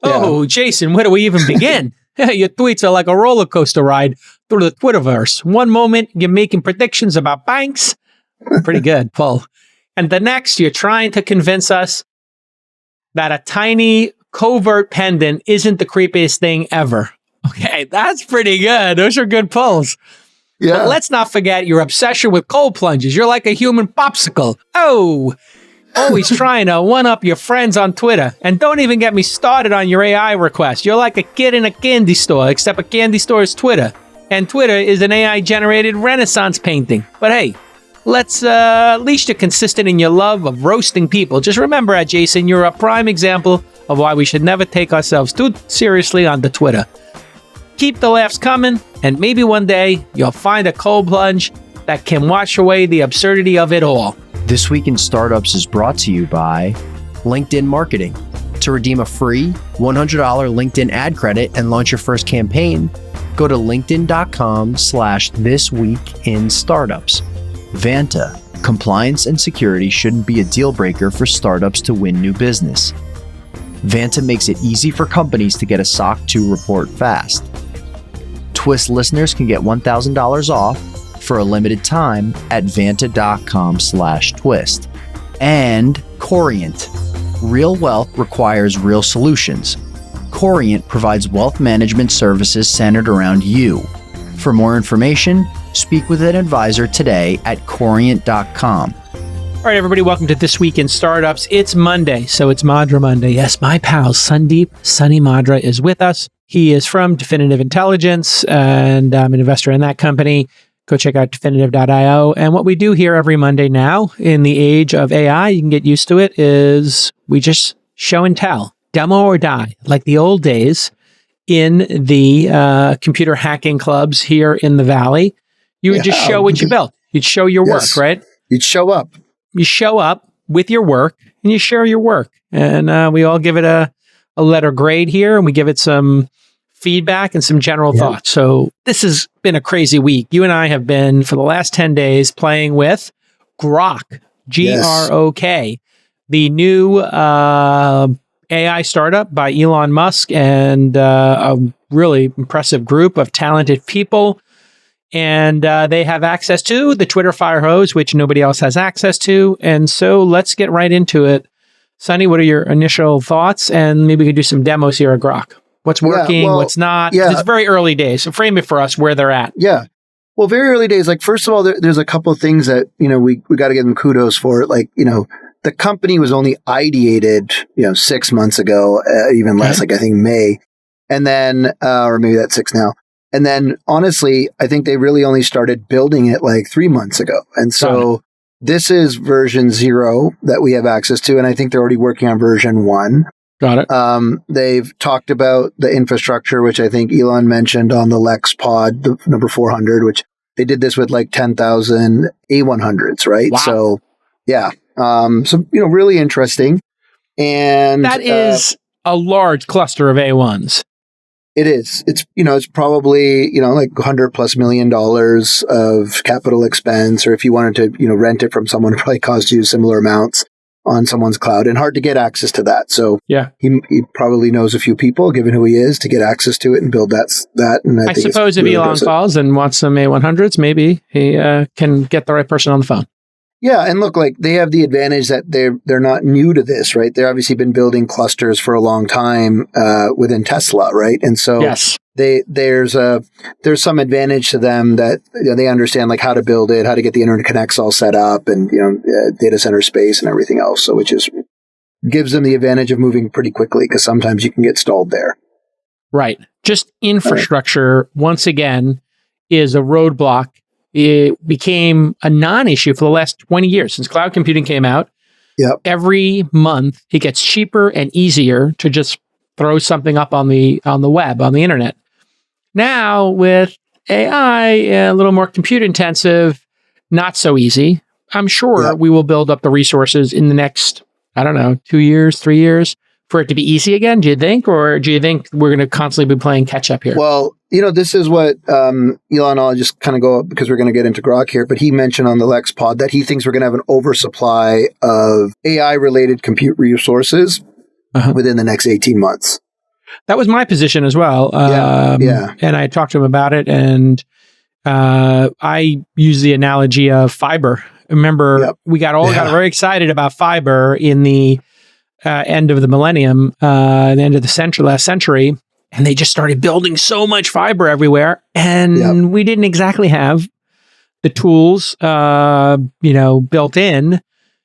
Oh, Jason, where do we even begin? Your tweets are like a roller coaster ride through the Twitterverse. One moment, you're making predictions about banks. Pretty good, Paul. And the next, you're trying to convince us that a tiny covert pendant isn't the creepiest thing ever. Okay, that's pretty good. Those are good pulls. Yeah. But let's not forget your obsession with cold plunges. You're like a human popsicle. Oh, always trying to one-up your friends on Twitter. And don't even get me started on your AI requests. You're like a kid in a candy store, except a candy store is Twitter. And Twitter is an AI-generated Renaissance painting. But hey, let's at least you're consistent in your love of roasting people. Just remember, Jason, you're a prime example of why we should never take ourselves too seriously on the Twitter. Keep the laughs coming, and maybe one day you'll find a cold plunge that can wash away the absurdity of it all. This Week in Startups is brought to you by LinkedIn Marketing. To redeem a free $100 LinkedIn ad credit and launch your first campaign, go to linkedin.com/thisweekinstartups. Vanta. Compliance and security shouldn't be a deal breaker for startups to win new business. Vanta makes it easy for companies to get a SOC 2 report fast. Twist listeners can get $1,000 off for a limited time at vanta.com/twist. And Corient. Real wealth requires real solutions. Corient provides wealth management services centered around you. For more information, speak with an advisor today at corient.com. All right, everybody, welcome to This Week in Startups. It's Monday, so it's Madra Monday. Yes, my pal Sunny Madra is with us. He is from Definitive Intelligence, and I'm an investor in that company. Go check out definitive.io. And what we do here every Monday now, in the age of AI, you can get used to it, is we just show and tell, demo or die, like the old days in the computer hacking clubs here in the Valley. You would just show what you built. You'd show your work, right? You'd show up. You show up with your work and you share your work. And we all give it a letter grade here, and we give it some feedback and some general thoughts. So this has been a crazy week. You and I have been, for the last 10 days, playing with Grok, Grok, the new AI startup by Elon Musk and a really impressive group of talented people. And they have access to the Twitter fire hose, which nobody else has access to. And so let's get right into it. Sunny, what are your initial thoughts? And maybe we could do some demos here at Grok. What's working, what's not? It's very early days. So frame it for us where they're at. Yeah. Well, very early days. Like, first of all, there's a couple of things that, we got to give them kudos for. Like, the company was only ideated, 6 months ago, even less, like I think May. And then, or maybe that's 6 now. And then honestly, I think they really only started building it like 3 months ago. And so this is version 0 that we have access to. And I think they're already working on version 1. Got it. They've talked about the infrastructure, which I think Elon mentioned on the Lex pod, the number 400, which they did this with like 10,000 A100s, right? Wow. So, yeah. Really interesting. And that is a large cluster of A1s. It is. It's probably, like $100+ million of capital expense, or if you wanted to, rent it from someone, it probably cost you similar amounts on someone's cloud, and hard to get access to that. So he probably knows a few people, given who he is, to get access to it and build that. And I suppose if Elon calls and wants some A100s, maybe he can get the right person on the phone. Yeah, and look, like they have the advantage that they're not new to this, right? They've obviously been building clusters for a long time within Tesla, right? And so there's some advantage to them that they understand like how to build it, how to get the interconnects all set up, and data center space and everything else. So which gives them the advantage of moving pretty quickly, because sometimes you can get stalled there. Right. Just infrastructure once again is a roadblock. It became a non-issue for the last 20 years since cloud computing came out. Yep. Every month, it gets cheaper and easier to just throw something up on the web, on the internet. Now, with AI, a little more compute intensive, not so easy. I'm sure we will build up the resources in the next, 2 years, 3 years, for it to be easy again, do you think? Or do you think we're going to constantly be playing catch up here? Well, this is what Elon, I'll just kind of go up because we're going to get into Grok here, but he mentioned on the Lex pod that he thinks we're going to have an oversupply of AI-related compute resources within the next 18 months. That was my position as well. And I talked to him about it, and I use the analogy of fiber. Remember, we got very excited about fiber in the end of the millennium, the end of the last century, and they just started building so much fiber everywhere, and we didn't exactly have the tools, built in.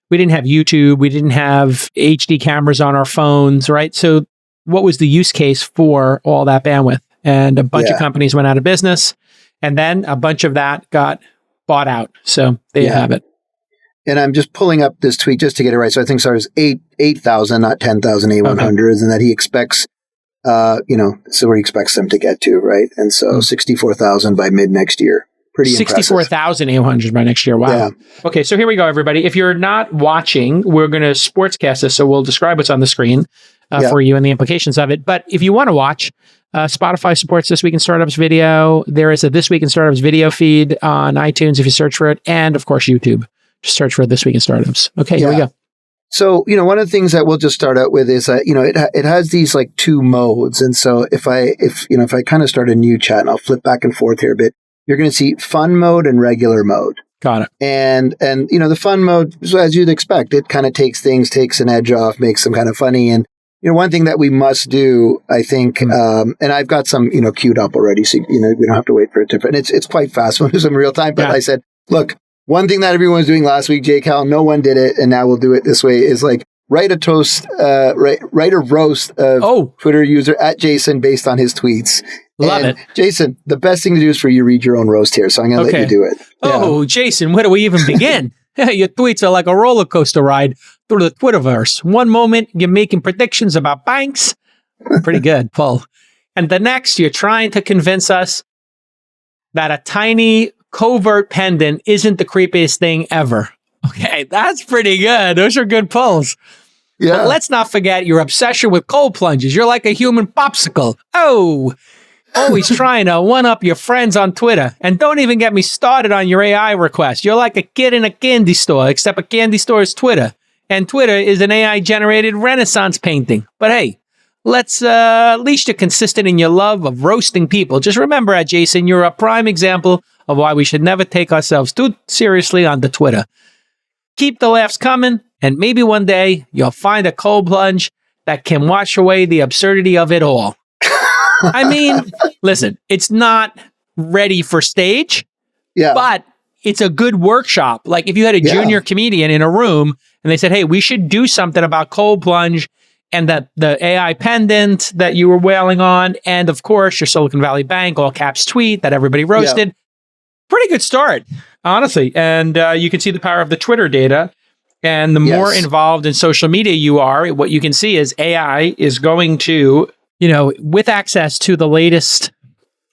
We didn't have YouTube. We didn't have HD cameras on our phones, right? So what was the use case for all that bandwidth? And a bunch of companies went out of business, and then a bunch of that got bought out. So there you have it. And I'm just pulling up this tweet just to get it right. So I think it was 8,000, not 10,000 A100s, and that he expects, so where he expects them to get to, right? And so 64,000 by mid next year. Pretty 64,000 A100s by next year. Wow. Yeah. Okay, so here we go, everybody. If you're not watching, we're going to sportscast this, so we'll describe what's on the screen for you and the implications of it. But if you want to watch, Spotify supports This Week in Startups video. There is a This Week in Startups video feed on iTunes if you search for it, and of course YouTube. Just search for This Week in Startups. Okay, here we go. So, one of the things that we'll just start out with is that, it has these like two modes. And so if I kind of start a new chat, and I'll flip back and forth here a bit, you're going to see fun mode and regular mode. Got it. And the fun mode, as you'd expect, it kind of takes an edge off, makes them kind of funny. And, one thing that we must do, I think, and I've got some, queued up already, so, we don't have to wait for it to, and it's quite fast when it's in real time. But I said, look, one thing that everyone was doing last week, J. Cal, no one did it, and now we'll do it this way, is like write a roast of Twitter user at Jason based on his tweets. Love it. Jason, the best thing to do is for you to read your own roast here, so I'm going to let you do it. Oh, Jason, where do we even begin? Your tweets are like a roller coaster ride through the Twitterverse. One moment, you're making predictions about banks. Pretty good, Paul. And the next, you're trying to convince us that a tiny covert pendant isn't the creepiest thing ever. Okay, that's pretty good. Those are good pulls. Yeah. But let's not forget your obsession with cold plunges. You're like a human popsicle. Always trying to one-up your friends on Twitter. And don't even get me started on your AI requests. You're like a kid in a candy store, except a candy store is Twitter. And Twitter is an AI-generated Renaissance painting. But hey, at least you're consistent in your love of roasting people. Just remember, Jason, you're a prime example of why we should never take ourselves too seriously on the Twitter. Keep the laughs coming, and maybe one day you'll find a cold plunge that can wash away the absurdity of it all. I mean, listen, it's not ready for stage, but it's a good workshop. Like if you had a junior comedian in a room and they said, hey, we should do something about cold plunge and that the AI pendant that you were wailing on, and of course your Silicon Valley Bank all caps tweet that everybody roasted. Pretty good start, honestly. And you can see the power of the Twitter data. And the more involved in social media you are, what you can see is AI is going to, with access to the latest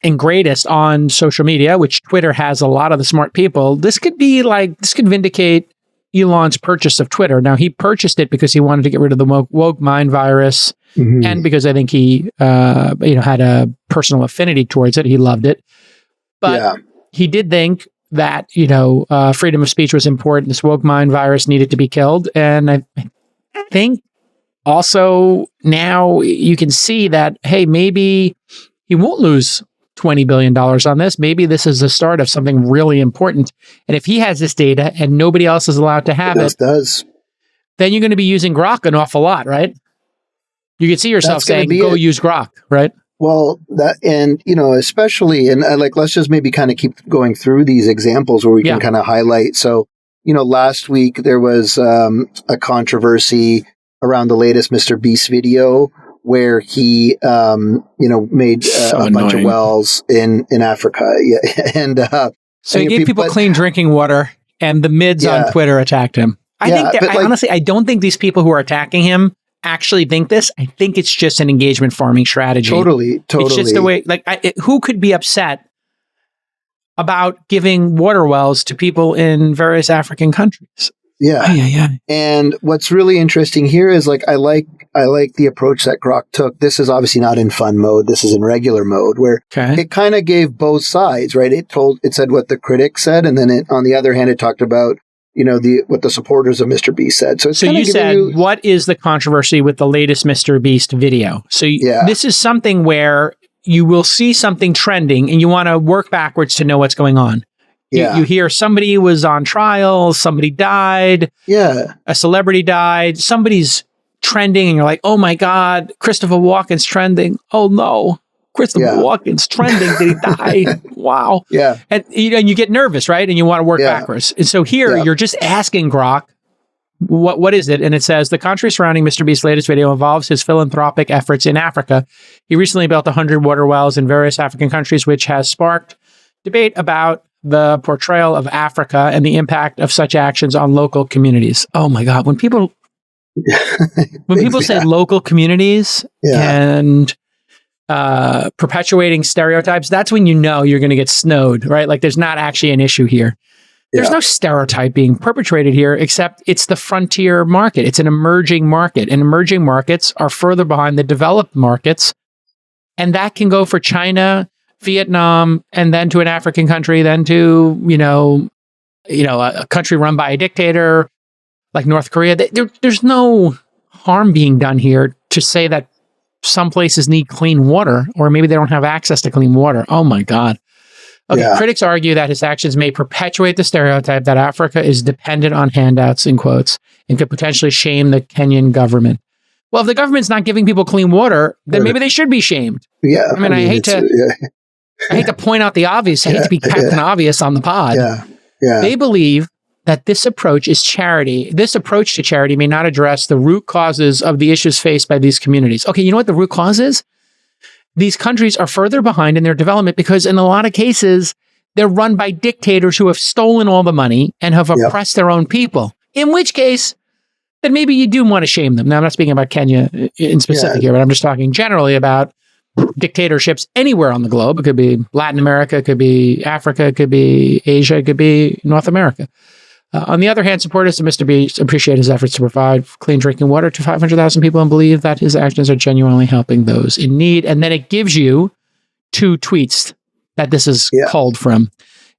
and greatest on social media, which Twitter has a lot of the smart people, this could vindicate Elon's purchase of Twitter. Now, he purchased it because he wanted to get rid of the woke mind virus, and because I think he, had a personal affinity towards it. He loved it. But he did think that, freedom of speech was important. This woke mind virus needed to be killed. And I think also now you can see that, hey, maybe he won't lose $20 billion on this. Maybe this is the start of something really important. And if he has this data and nobody else is allowed to have it, then you're going to be using Grok an awful lot, right? You can see yourself saying, go use Grok, right? Well, especially, and let's just maybe kind of keep going through these examples where we can kind of highlight. So, last week there was a controversy around the latest Mr. Beast video where he, made a bunch of wells in Africa. Yeah. And so he gave people clean drinking water, and the mids on Twitter attacked him. Honestly, I don't think these people who are attacking him actually think this. I think it's just an engagement farming strategy. Totally. It's just the way, who could be upset about giving water wells to people in various African countries? Yeah. And what's really interesting here is I like the approach that Grok took. This is obviously not in fun mode. This is in regular mode where it kind of gave both sides, right? It said what the critics said. And then on the other hand, it talked about what the supporters of Mr. Beast said. So, so you said, what is the controversy with the latest Mr. Beast video? So this is something where you will see something trending and you want to work backwards to know what's going on. You hear somebody was on trial, somebody died, a celebrity died, somebody's trending, and you're like, oh my God, Christopher Walken's trending. Oh no, Christopher Walken's trending. Did he die? Wow. Yeah. And you get nervous, right? And you want to work backwards. And so here you're just asking Grok, what is it? And it says, the controversy surrounding Mr. Beast's latest video involves his philanthropic efforts in Africa. He recently built 100 water wells in various African countries, which has sparked debate about the portrayal of Africa and the impact of such actions on local communities. Oh my God. When people say local communities and perpetuating stereotypes, that's when you know you're going to get snowed, right? Like there's not actually an issue here. There's no stereotype being perpetrated here, except it's the frontier market. It's an emerging market, and emerging markets are further behind the developed markets. And that can go for China, Vietnam, and then to an African country, then to, a country run by a dictator like North Korea. There's no harm being done here to say that some places need clean water, or maybe they don't have access to clean water. Oh my God. Okay, critics argue that his actions may perpetuate the stereotype that Africa is dependent on handouts, in quotes, and could potentially shame the Kenyan government. Well, if the government's not giving people clean water, then maybe they should be shamed. Yeah. I mean, I hate to point out the obvious. I hate to be Captain Obvious on the pod. They believe that this approach is charity. This approach to charity may not address the root causes of the issues faced by these communities. Okay, you know what the root cause is? These countries are further behind in their development because in a lot of cases, they're run by dictators who have stolen all the money and have oppressed their own people. In which case, then maybe you do want to shame them. Now, I'm not speaking about Kenya in specific here, but I'm just talking generally about dictatorships anywhere on the globe. It could be Latin America, it could be Africa, it could be Asia, it could be North America. On the other hand, supporters of Mr. Beast appreciate his efforts to provide clean drinking water to 500,000 people and believe that his actions are genuinely helping those in need. And then it gives you 2 tweets that this is culled from.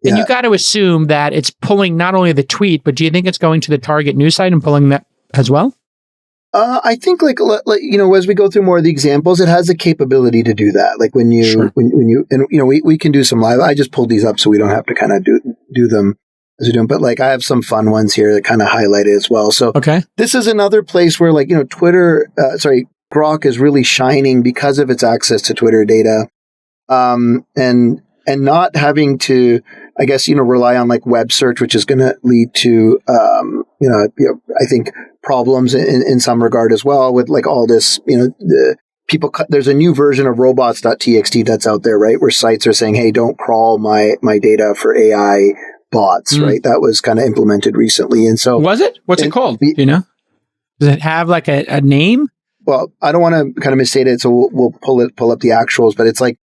And you got to assume that it's pulling not only the tweet, but do you think it's going to the Target news site and pulling that as well? I think as we go through more of the examples, it has the capability to do that. Like when you, we can do some live. I just pulled these up so we don't have to kind of do them as we're doing. But like I have some fun ones here that kind of highlight it as well. So this is another place where Grok is really shining because of its access to Twitter data, and not having to, I guess, rely on like web search, which is going to lead to, I think problems in some regard as well with like all this, there's a new version of robots.txt that's out there, right? Where sites are saying, hey, don't crawl my data for AI bots, right? That was kind of implemented recently. And so was it? What's it called? Do you know? Does it have like a name? Well, I don't want to kind of misstate it. So we'll pull up the actuals, but it's like,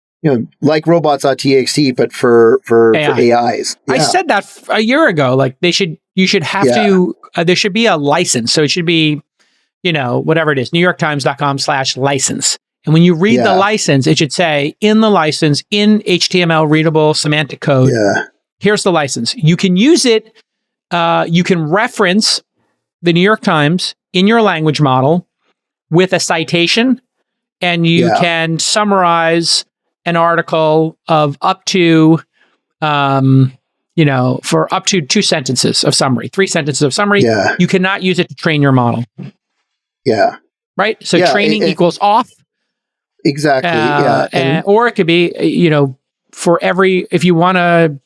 like robots.txt, but for AIs. I said that a year ago. Like you should have to, there should be a license. So it should be, whatever it is, NewYorkTimes.com/license. And when you read the license, it should say in the license, in HTML readable semantic code, here's the license. You can use it. You can reference the New York Times in your language model with a citation, and you can summarize an article of up to, for up to 2 sentences of summary, 3 sentences of summary. You cannot use it to train your model. Right? So training equals off. Exactly. Or it could be, for if you want to,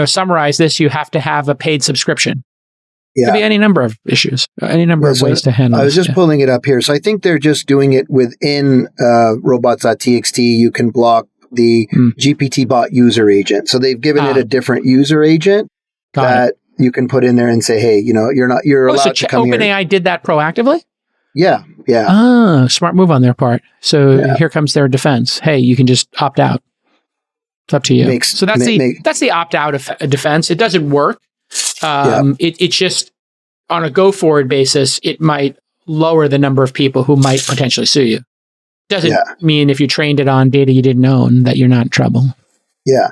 summarize this, you have to have a paid subscription. It could be any number of issues, any number of ways to handle it. I was just pulling it up here. So I think they're just doing it within robots.txt. You can block the GPT bot user agent. So they've given it a different user agent that you can put in there and say, hey, you're allowed to come here. OpenAI did that proactively? Yeah. Smart move on their part. So here comes their defense. Hey, you can just opt out. It's up to you. So that's the opt-out defense. It doesn't work. It's just on a go-forward basis, it might lower the number of people who might potentially sue you. Doesn't mean if you trained it on data you didn't own that you're not in trouble. Yeah.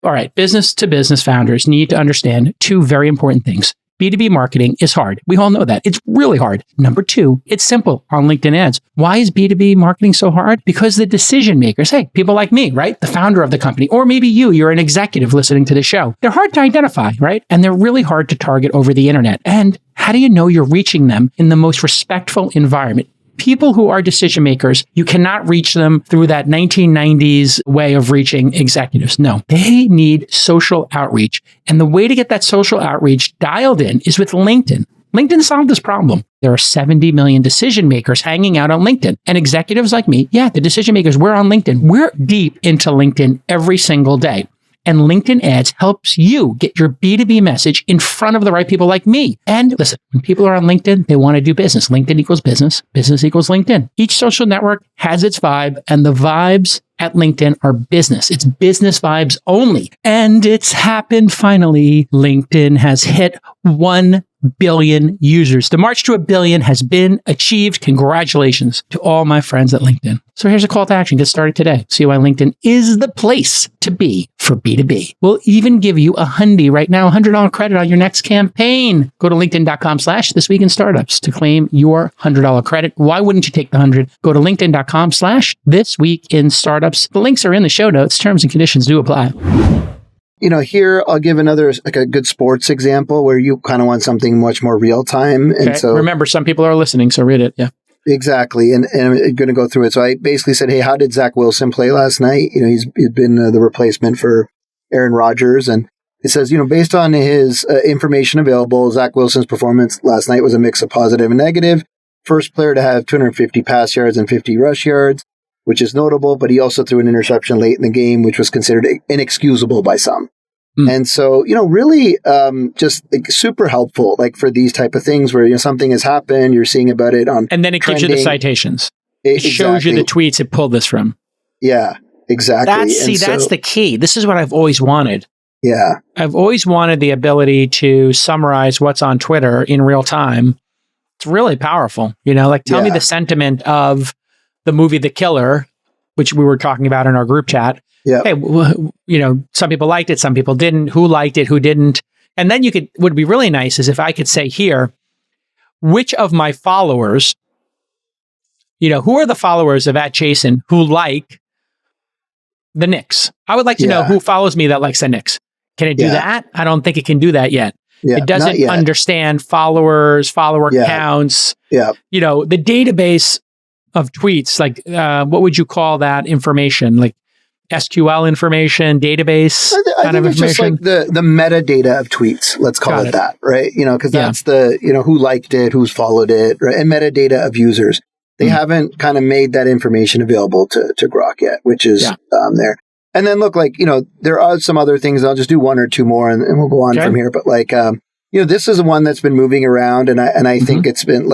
All right, business to business founders need to understand two very important things. B2B marketing is hard. We all know that. It's really hard. Number two, it's simple on LinkedIn ads. Why is B2B marketing so hard? Because the decision makers, hey, people like me, right? The founder of the company, or maybe you're an executive listening to the show. They're hard to identify, right? And they're really hard to target over the internet. And how do you know you're reaching them in the most respectful environment? People who are decision makers, you cannot reach them through that 1990s way of reaching executives. No, they need social outreach. And the way to get that social outreach dialed in is with LinkedIn. LinkedIn solved this problem. There are 70 million decision makers hanging out on LinkedIn. And executives like me, the decision makers, we're on LinkedIn. We're deep into LinkedIn every single day. And LinkedIn ads helps you get your B2B message in front of the right people like me. And listen, when people are on LinkedIn, they want to do business. LinkedIn equals business. Business equals LinkedIn. Each social network has its vibe, and the vibes at LinkedIn are business. It's business vibes only. And it's happened finally. LinkedIn has hit 1 billion users. The march to 1 billion has been achieved. Congratulations to all my friends at LinkedIn. So here's a call to action. Get started today. See why LinkedIn is the place to be for B2B. We'll even give you a hundy right now, $100 credit on your next campaign. Go to linkedin.com/thisweekinstartups to claim your $100 credit. Why wouldn't you take the 100? Go to linkedin.com/thisweekinstartups. The links are in the show notes. Terms and conditions do apply. Here I'll give another, like a good sports example where you kind of want something much more real time. And so remember, some people are listening, so read it. Yeah, exactly. And I'm going to go through it. So I basically said, hey, how did Zach Wilson play last night? He's been the replacement for Aaron Rodgers. And it says, based on his information available, Zach Wilson's performance last night was a mix of positive and negative. First player to have 250 pass yards and 50 rush yards, which is notable, but he also threw an interception late in the game, which was considered inexcusable by some. And so, really just like super helpful, like for these type of things where, something has happened, you're seeing about it on and then it trending. Gives you the citations. It shows you the tweets it pulled this from. Yeah, exactly. That's the key. This is what I've always wanted. Yeah. I've always wanted the ability to summarize what's on Twitter in real time. It's really powerful. Tell me the sentiment of the movie The Killer, which we were talking about in our group chat. Yeah. Hey, some people liked it, some people didn't. Who liked it? Who didn't? And then would be really nice is if I could say here, which of my followers, who are the followers of @Jason who like the Knicks? I would like to know who follows me that likes the Knicks. Can it do that? I don't think it can do that yet. Yeah, it doesn't understand followers, follower counts. Yeah. The database of tweets, like what would you call that information? Like SQL information, database I think it's just like the metadata of tweets. Let's call it that, right? Because that's the, who liked it, who's followed it, right? And metadata of users. They haven't kind of made that information available to Grok yet, which is there. And then look, there are some other things. I'll just do one or two more and we'll go on from here. But this is one that's been moving around, and I think it's been.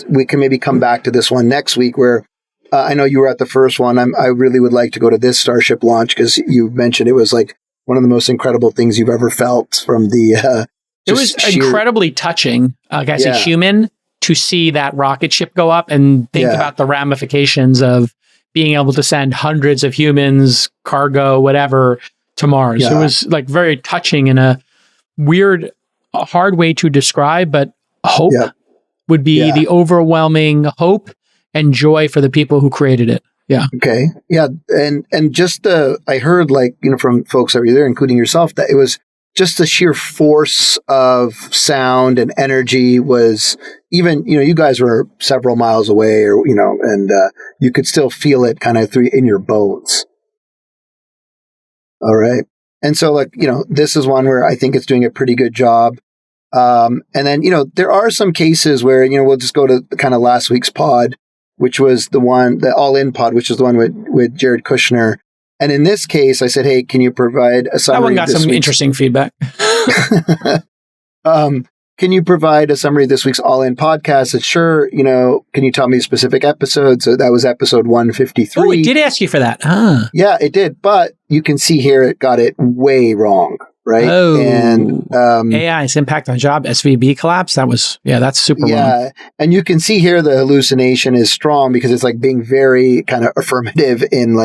We can maybe come back to this one next week. Where I know you were at the first one. I really would like to go to this Starship launch because you mentioned it was like one of the most incredible things you've ever felt from the. It was incredibly touching, as a human, to see that rocket ship go up and think about the ramifications of being able to send hundreds of humans, cargo, whatever, to Mars. It was very touching in a weird, hard way to describe, but hope would be the overwhelming hope and joy for the people who created it. Yeah. Okay. Yeah. And just I heard from folks that were there, including yourself, that it was just the sheer force of sound and energy was even, you guys were several miles away and you could still feel it kind of in your bones. All right. And so this is one where I think it's doing a pretty good job. And then, there are some cases where, we'll just go to kind of last week's pod, which was the all-in pod, which is the one with Jared Kushner. And in this case, I said, hey, can you provide a summary? That one got some interesting feedback. Can you provide a summary of this week's all-in podcast? I said, sure. Can you tell me a specific episode? So that was episode 153. Oh, it did ask you for that. Yeah, it did. But you can see here it got it way wrong. Right. Oh, and AI's impact on job, SVB collapse. That's super wrong. And you can see here the hallucination is strong because it's being very kind of affirmative in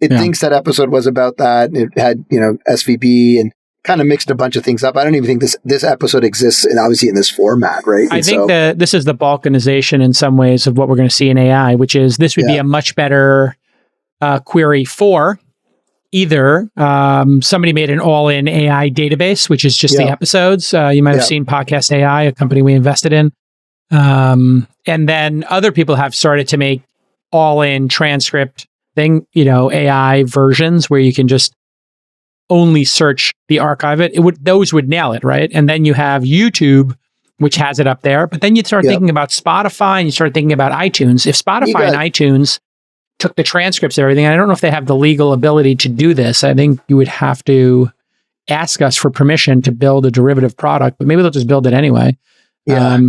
it thinks that episode was about that. And it had, SVB and kind of mixed a bunch of things up. I don't even think this episode exists, and obviously in this format, right? I think that this is the balkanization in some ways of what we're going to see in AI, which is this would be a much better query for either somebody made an all-in AI database, which is just the episodes. You might have seen Podcast AI, a company we invested in. And then other people have started to make all-in transcript thing, AI versions where you can just only search the archive. Those would nail it, right? And then you have YouTube, which has it up there. But then you start thinking about Spotify and you start thinking about iTunes. If Spotify and iTunes took the transcripts and everything, I don't know if they have the legal ability to do this. I think you would have to ask us for permission to build a derivative product, but maybe they'll just build it anyway. Yeah.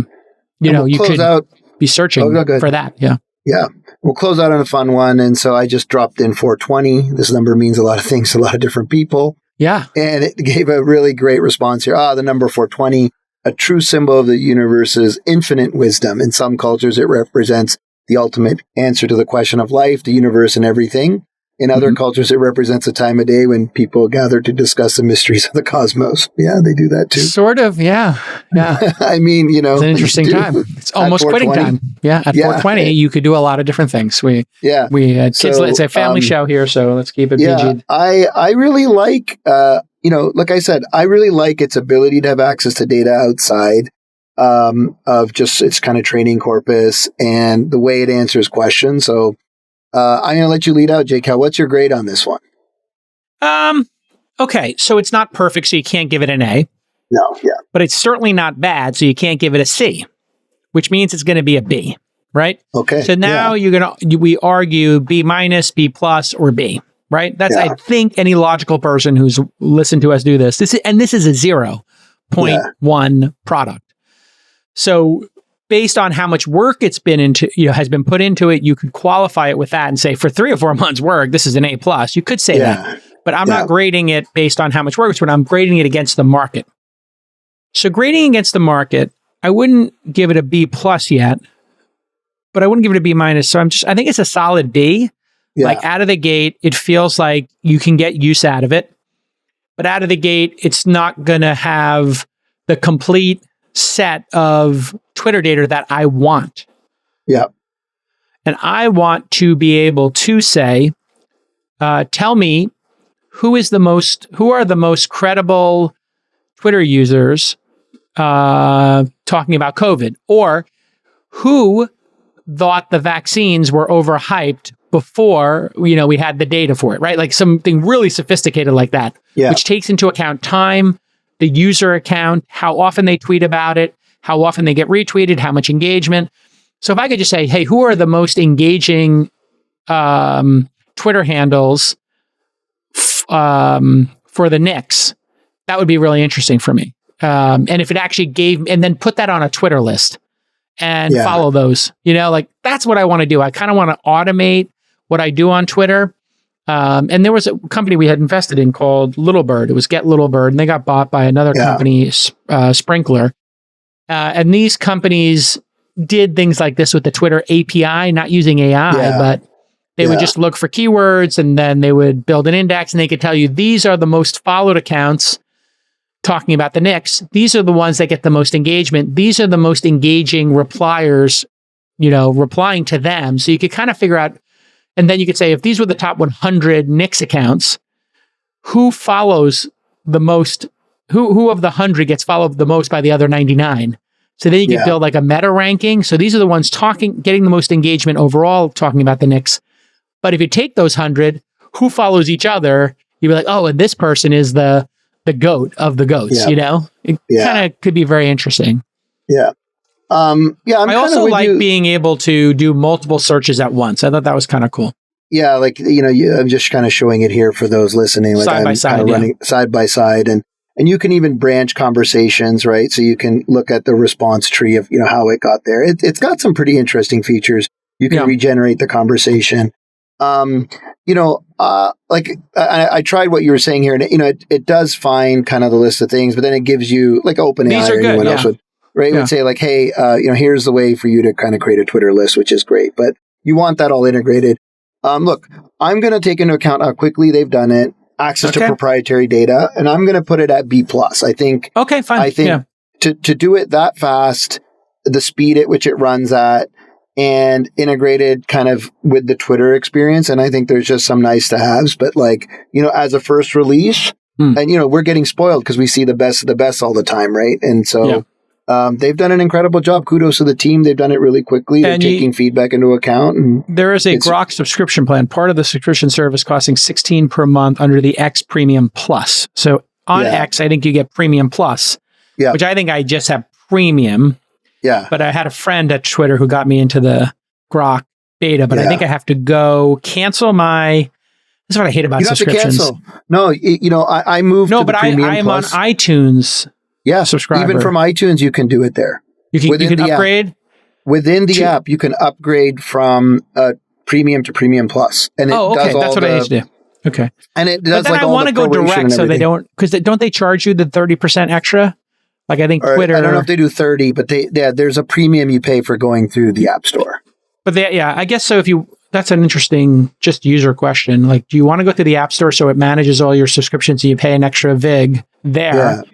You could be searching for that. Yeah. Yeah. We'll close out on a fun one. And so I just dropped in 420. This number means a lot of things to a lot of different people. Yeah. And it gave a really great response here. The number 420, a true symbol of the universe's infinite wisdom. In some cultures, it represents the ultimate answer to the question of life, the universe, and everything. In other cultures, it represents a time of day when people gather to discuss the mysteries of the cosmos. Yeah, they do that too. Sort of, yeah. I mean, it's an interesting time. It's almost quitting time. Yeah, at 420, you could do a lot of different things. We had kids. It's a family show here, so let's keep it PG. I really like, like I said, I really like its ability to have access to data outside of just its kind of training corpus and the way it answers questions. So I'm going to let you lead out, Jake. What's your grade on this one? Okay, so it's not perfect, so you can't give it an A. No, yeah. But it's certainly not bad, so you can't give it a C, which means it's going to be a B, right? Okay. So now we argue B minus, B plus, or B, right? That's I think any logical person who's listened to us do this. This is a 0.1 product. So based on how much work it's been into, has been put into it, you could qualify it with that and say for 3 or 4 months work, this is an A plus. You could say that, but I'm not grading it based on how much work it's been. I'm grading it against the market. So grading against the market, I wouldn't give it a B plus yet, but I wouldn't give it a B minus. So I think it's a solid B. Yeah. Like out of the gate, it feels like you can get use out of it, but out of the gate, it's not going to have the complete set of Twitter data that I want. Yeah. And I want to be able to say, tell me who are the most credible Twitter users talking about COVID, or who thought the vaccines were overhyped before, we had the data for it, right? Like something really sophisticated like that, which takes into account time, the user account, how often they tweet about it, how often they get retweeted, how much engagement. So if I could just say, hey, who are the most engaging Twitter handles for the Knicks, that would be really interesting for me. And if it actually and then put that on a Twitter list and follow those, that's what I want to do. I kind of want to automate what I do on Twitter. And there was a company we had invested in called Littlebird. It was Get Littlebird, and they got bought by another company, Sprinkler. And these companies did things like this with the Twitter API, not using AI, but they would just look for keywords, and then they would build an index, and they could tell you, these are the most followed accounts talking about the Knicks. These are the ones that get the most engagement. These are the most engaging repliers, replying to them. So you could kind of figure out, and then you could say, if these were the top 100 Knicks accounts, who follows the most, who of the 100 gets followed the most by the other 99? So then you could build like a meta ranking. So these are the ones getting the most engagement overall, talking about the Knicks. But if you take those 100, who follows each other, you'd be like, oh, and this person is the goat of the goats, It kind of could be very interesting. Yeah. I also like being able to do multiple searches at once. I thought that was kind of cool. Yeah, like, I'm just kind of showing it here for those listening. Like side by side, running side by side. And you can even branch conversations, right? So you can look at the response tree of, how it got there. It's got some pretty interesting features. You can regenerate the conversation. Like I tried what you were saying here, and it does find kind of the list of things, but then it gives you like OpenAI or anyone else would, right? It would say like, hey, here's the way for you to kind of create a Twitter list, which is great, but you want that all integrated. Look, I'm going to take into account how quickly they've done it, access to proprietary data, and I'm going to put it at B+. I think. Okay, fine. I think to do it that fast, the speed at which it runs at, and integrated kind of with the Twitter experience. And I think there's just some nice to haves, but like, as a first release, and we're getting spoiled because we see the best of the best all the time, right? And so they've done an incredible job. Kudos to the team. They've done it really quickly. They're taking feedback into account. And there is a Grok subscription plan, part of the subscription service costing $16 per month under the X Premium Plus. So on X, I think you get Premium Plus, which I think I just have Premium. Yeah. But I had a friend at Twitter who got me into the Grok beta, but I think I have to go cancel my... This is what I hate about subscriptions. You have to cancel. No, I moved to the Premium I am Plus. on iTunes. Yeah, subscriber. Even from iTunes, you can do it there. You can upgrade? Within the app, you can upgrade from Premium to Premium Plus. And does that's what I need to do. Okay. And it does but then I want to go direct so they don't... Because don't they charge you the 30% extra? Like I think Twitter... I don't know if they do 30, but there's a premium you pay for going through the App Store. But I guess so if you... That's an interesting just user question. Like, do you want to go through the App Store so it manages all your subscriptions and you pay an extra VIG there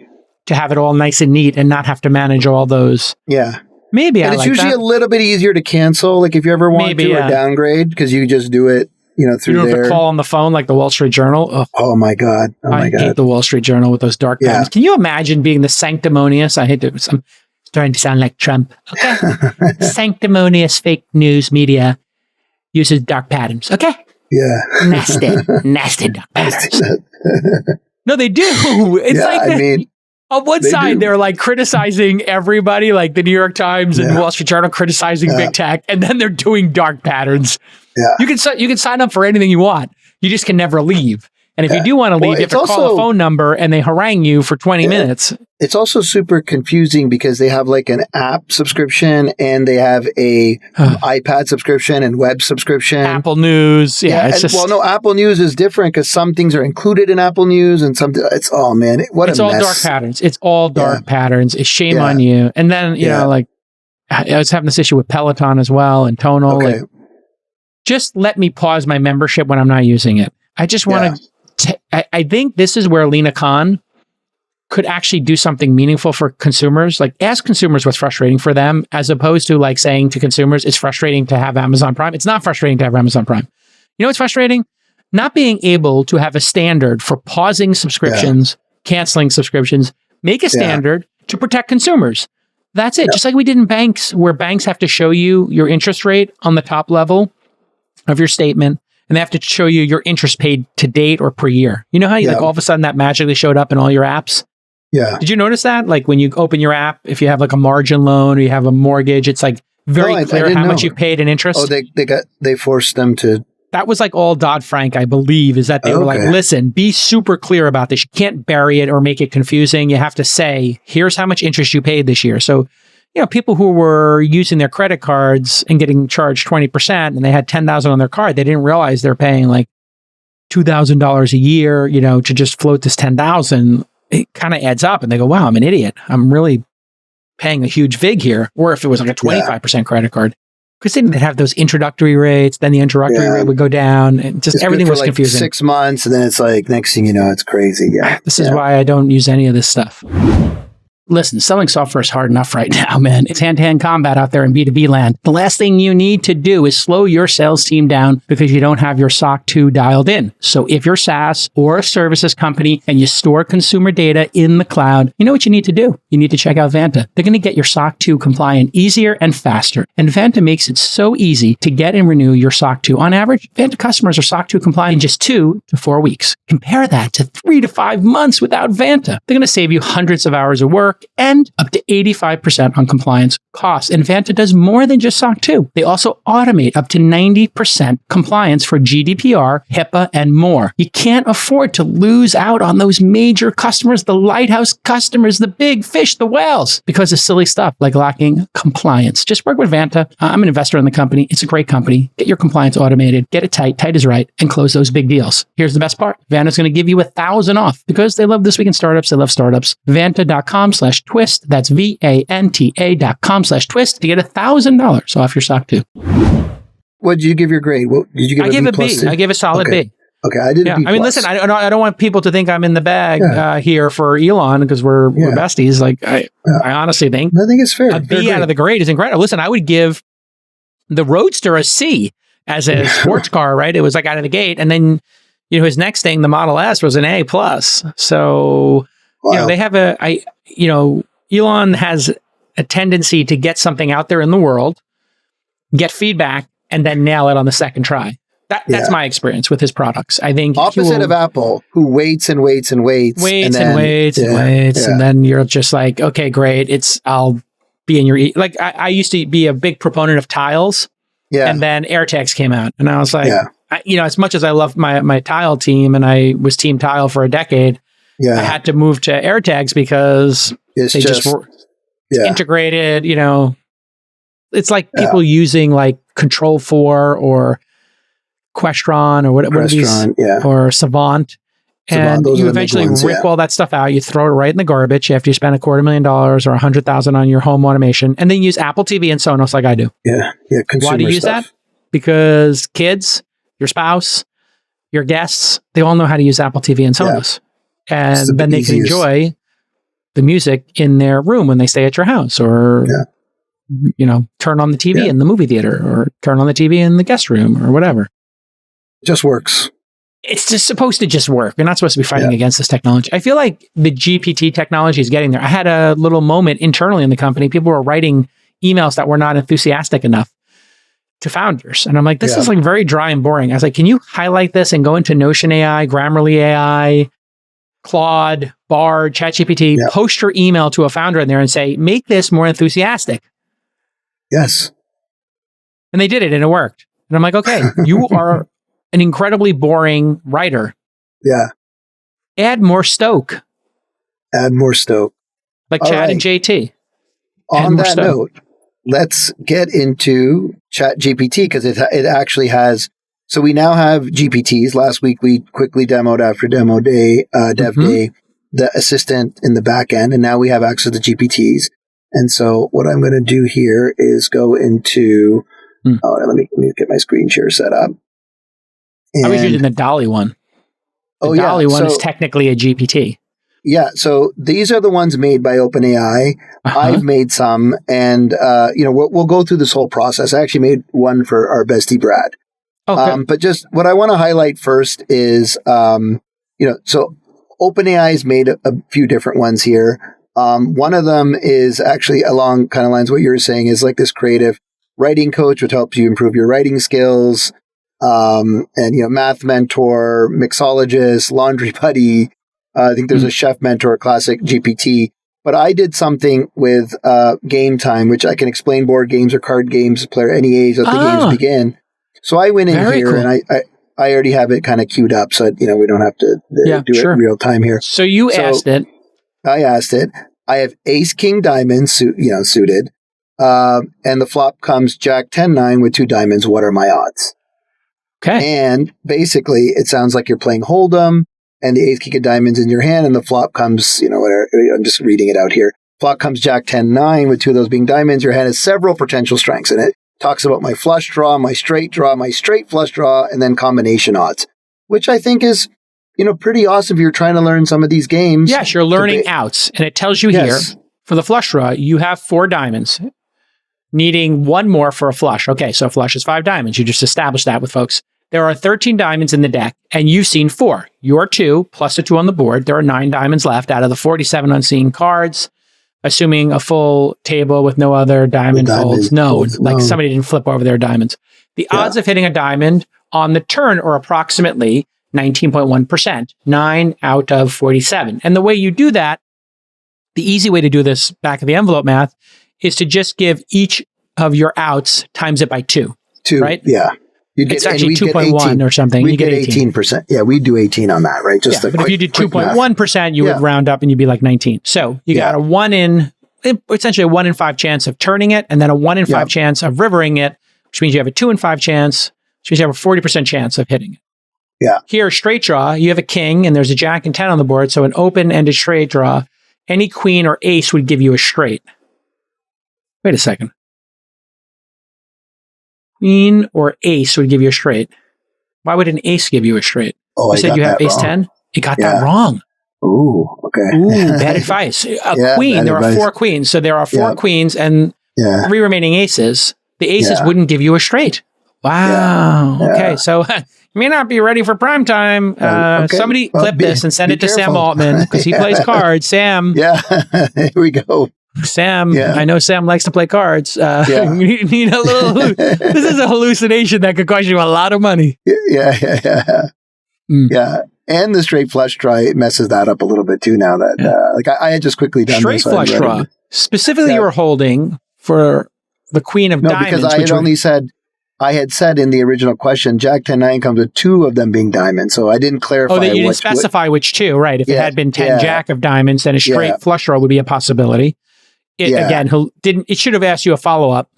to have it all nice and neat and not have to manage all those? Yeah. Maybe and it's usually a little bit easier to cancel, like if you ever want to, or downgrade, because you just do it, through there. You don't have to call on the phone like the Wall Street Journal. Ugh. Oh my God. I hate the Wall Street Journal with those dark patterns. Can you imagine being the sanctimonious? I hate to... I'm starting to sound like Trump. Okay. Sanctimonious fake news media uses dark patterns. Okay. Yeah. Nasty dark patterns. No, they do. It's on one side, they're like criticizing everybody, like the New York Times and Wall Street Journal criticizing big tech, and then they're doing dark patterns. Yeah. You can sign up for anything you want. You just can never leave. And if you do want to leave, you have to call a phone number and they harangue you for 20 minutes. It's also super confusing because they have like an app subscription and they have a iPad subscription and web subscription. Apple News. Apple News is different because some things are included in Apple News and some, it's all mess. It's all dark patterns. It's all dark patterns. It's shame on you. And then, you know, like I was having this issue with Peloton as well and Tonal. Okay. Like, just let me pause my membership when I'm not using it. I just want to... I think this is where Lena Khan could actually do something meaningful for consumers. Like, ask consumers what's frustrating for them, as opposed to like saying to consumers, it's frustrating to have Amazon Prime. It's not frustrating to have Amazon Prime. You know what's frustrating? Not being able to have a standard for pausing subscriptions, canceling subscriptions. Make a standard to protect consumers. That's it. Just like we did in banks, where banks have to show you your interest rate on the top level of your statement. And they have to show you your interest paid to date or per year. You know how you like all of a sudden that magically showed up in all your apps? Yeah. Did you notice that? Like when you open your app, if you have like a margin loan or you have a mortgage, it's like very clear how much you've paid in interest. Oh, they forced them to. That was like all Dodd-Frank, I believe, is that they were like, listen, be super clear about this. You can't bury it or make it confusing. You have to say, here's how much interest you paid this year. So, you know, people who were using their credit cards and getting charged 20% and they had $10,000 on their card, they didn't realize they're paying like $2,000 a year, you know, to just float this $10,000. It kind of adds up and they go, wow, I'm an idiot. I'm really paying a huge VIG here. Or if it was like a 25% credit card, because then they'd have those introductory rates, then the introductory rate would go down and just everything was like confusing. 6 months and then it's like, next thing you know, it's crazy. Yeah. This is why I don't use any of this stuff. Listen, selling software is hard enough right now, man. It's hand-to-hand combat out there in B2B land. The last thing you need to do is slow your sales team down because you don't have your SOC 2 dialed in. So if you're SaaS or a services company and you store consumer data in the cloud, you know what you need to do? You need to check out Vanta. They're going to get your SOC 2 compliant easier and faster. And Vanta makes it so easy to get and renew your SOC 2. On average, Vanta customers are SOC 2 compliant in just 2 to 4 weeks. Compare that to 3 to 5 months without Vanta. They're going to save you hundreds of hours of work and up to 85% on compliance costs. And Vanta does more than just SOC 2. They also automate up to 90% compliance for GDPR, HIPAA, and more. You can't afford to lose out on those major customers, the lighthouse customers, the big fish, the whales, because of silly stuff like lacking compliance. Just work with Vanta. I'm an investor in the company. It's a great company. Get your compliance automated, get it tight is right, and close those big deals. Here's the best part. Vanta's going to give you $1,000 off because they love This Week in Startups. They love startups. Vanta.com/twist. That's Vanta.com/twist to get $1,000 off your SOC 2. what did you give your grade? What did you give? I gave a B+? B. I gave a solid Okay. B. Okay, I did a B+. I mean, listen, I don't want people to think I'm in the bag here for Elon because we're besties. Like, I honestly think I think it's fair. A B out of the grade is incredible. Listen, I would give the Roadster a C as a sports car, right? It was like out of the gate. And then, his next thing, the Model S, was an A+. So, they have Elon has a tendency to get something out there in the world, get feedback, and then nail it on the second try. That's my experience with his products. I think opposite of Apple, who waits and waits and waits. And then you're just like, okay, great. I'll be in your, like, I used to be a big proponent of tiles. Yeah. And then AirTags came out. And I was like, as much as I love my tile team and I was team tile for a decade, I had to move to AirTags because they just were integrated, It's like people using like Control 4 or Questron or what are these, or Savant. And you eventually rip all that stuff out. You throw it right in the garbage after you spend $250,000 or $100,000 on your home automation, and then use Apple TV and Sonos like I do. Yeah. Why do you use that? Because kids, your spouse, your guests, they all know how to use Apple TV and Sonos, and then they can enjoy the music in their room when they stay at your house, or turn on the TV in the movie theater, or turn on the TV in the guest room, or whatever. Just works. It's just supposed to just work. You're not supposed to be fighting against this technology. I feel like the GPT technology is getting there. I had a little moment internally in the company. People were writing emails that were not enthusiastic enough to founders. And I'm like, this is like very dry and boring. I was like, can you highlight this and go into Notion AI, Grammarly AI, Claude, Bard, ChatGPT, post your email to a founder in there and say, make this more enthusiastic. Yes. And they did it and it worked. And I'm like, okay, you are an incredibly boring writer. Yeah. Add more stoke. Like All Chad and JT. On that note, let's get into Chat GPT, because it actually has. So we now have GPTs. Last week we quickly demoed after demo day, dev day, the assistant in the back end, and now we have access to GPTs. And so what I'm going to do here is go into. Let me get my screen share set up. I was using the Dolly one. The Dolly one is technically a GPT. Yeah, so these are the ones made by OpenAI. I've made some, and we'll go through this whole process. I actually made one for our bestie Brad. But just what I want to highlight first is, so OpenAI's made a few different ones here. One of them is actually along kind of lines what you were saying, is like this creative writing coach, which helps you improve your writing skills. And math mentor, mixologist, laundry buddy. I think there's a chef mentor, classic GPT. But I did something with game time, which I can explain board games or card games, player any age that the games begin. So I went in here and I already have it kind of queued up, so we don't have to do it in real time here. So asked it. I asked it. I have Ace King Diamond suited, and the flop comes Jack 10-9 with 2 diamonds. What are my odds? Okay. And basically, it sounds like you're playing Hold'em, and the 8th king of diamonds in your hand, and the flop comes, whatever. I'm just reading it out here. Flop comes Jack 10-9 with 2 of those being diamonds. Your hand has several potential strengths, and it talks about my flush draw, my straight flush draw, and then combination odds, which I think is, pretty awesome if you're trying to learn some of these games. Yes, you're learning outs, and it tells you here for the flush draw, you have 4 diamonds, needing 1 more for a flush. Okay, so flush is 5 diamonds. You just established that with folks. There are 13 diamonds in the deck, and you've seen 4. You're 2, plus the 2 on the board. There are 9 diamonds left out of the 47 unseen cards, assuming a full table with no other diamond folds. No, somebody didn't flip over their diamonds. The odds of hitting a diamond on the turn are approximately 19.1%, 9 out of 47. And the way you do that, the easy way to do this back of the envelope math, is to just give each of your outs times it by 2. Right? Yeah. It's actually 2.1 or something. We get 18%. Yeah, we do 18 on that, right? But if you did 2.1%, you would round up and you'd be like 19. So you got essentially a 1 in 5 chance of turning it, and then a 1 in 5 chance of rivering it, which means you have a 2 in 5 chance, which means you have a 40% chance of hitting it. Yeah. Here, straight draw, you have a king and there's a jack and 10 on the board. So an open-ended straight draw, any queen or ace would give you a straight. Wait a second. queen or ace would give you a straight. Why would an ace give you a straight? Oh, You said you have ace 10? You got that wrong. Ooh, okay. Ooh, bad advice. A queen, there are 4 queens. So there are 4 queens and 3 remaining aces. The aces wouldn't give you a straight. Wow. Yeah. Okay. So you may not be ready for prime time. Somebody clip this and send it to Sam Altman because he plays cards. Sam. Yeah. Here we go. Sam, I know Sam likes to play cards. You need a little. This is a hallucination that could cost you a lot of money. Yeah. And the straight flush draw messes that up a little bit too. Now that I had just quickly done straight flush draw. Specifically, you were holding for the queen of diamonds. No, because I had said in the original question, Jack 10-9 comes with 2 of them being diamonds. So I didn't clarify. Oh, that you didn't specify which 2, right? If it had been 10 Jack of diamonds, then a straight flush draw would be a possibility. Again, it should have asked you a follow-up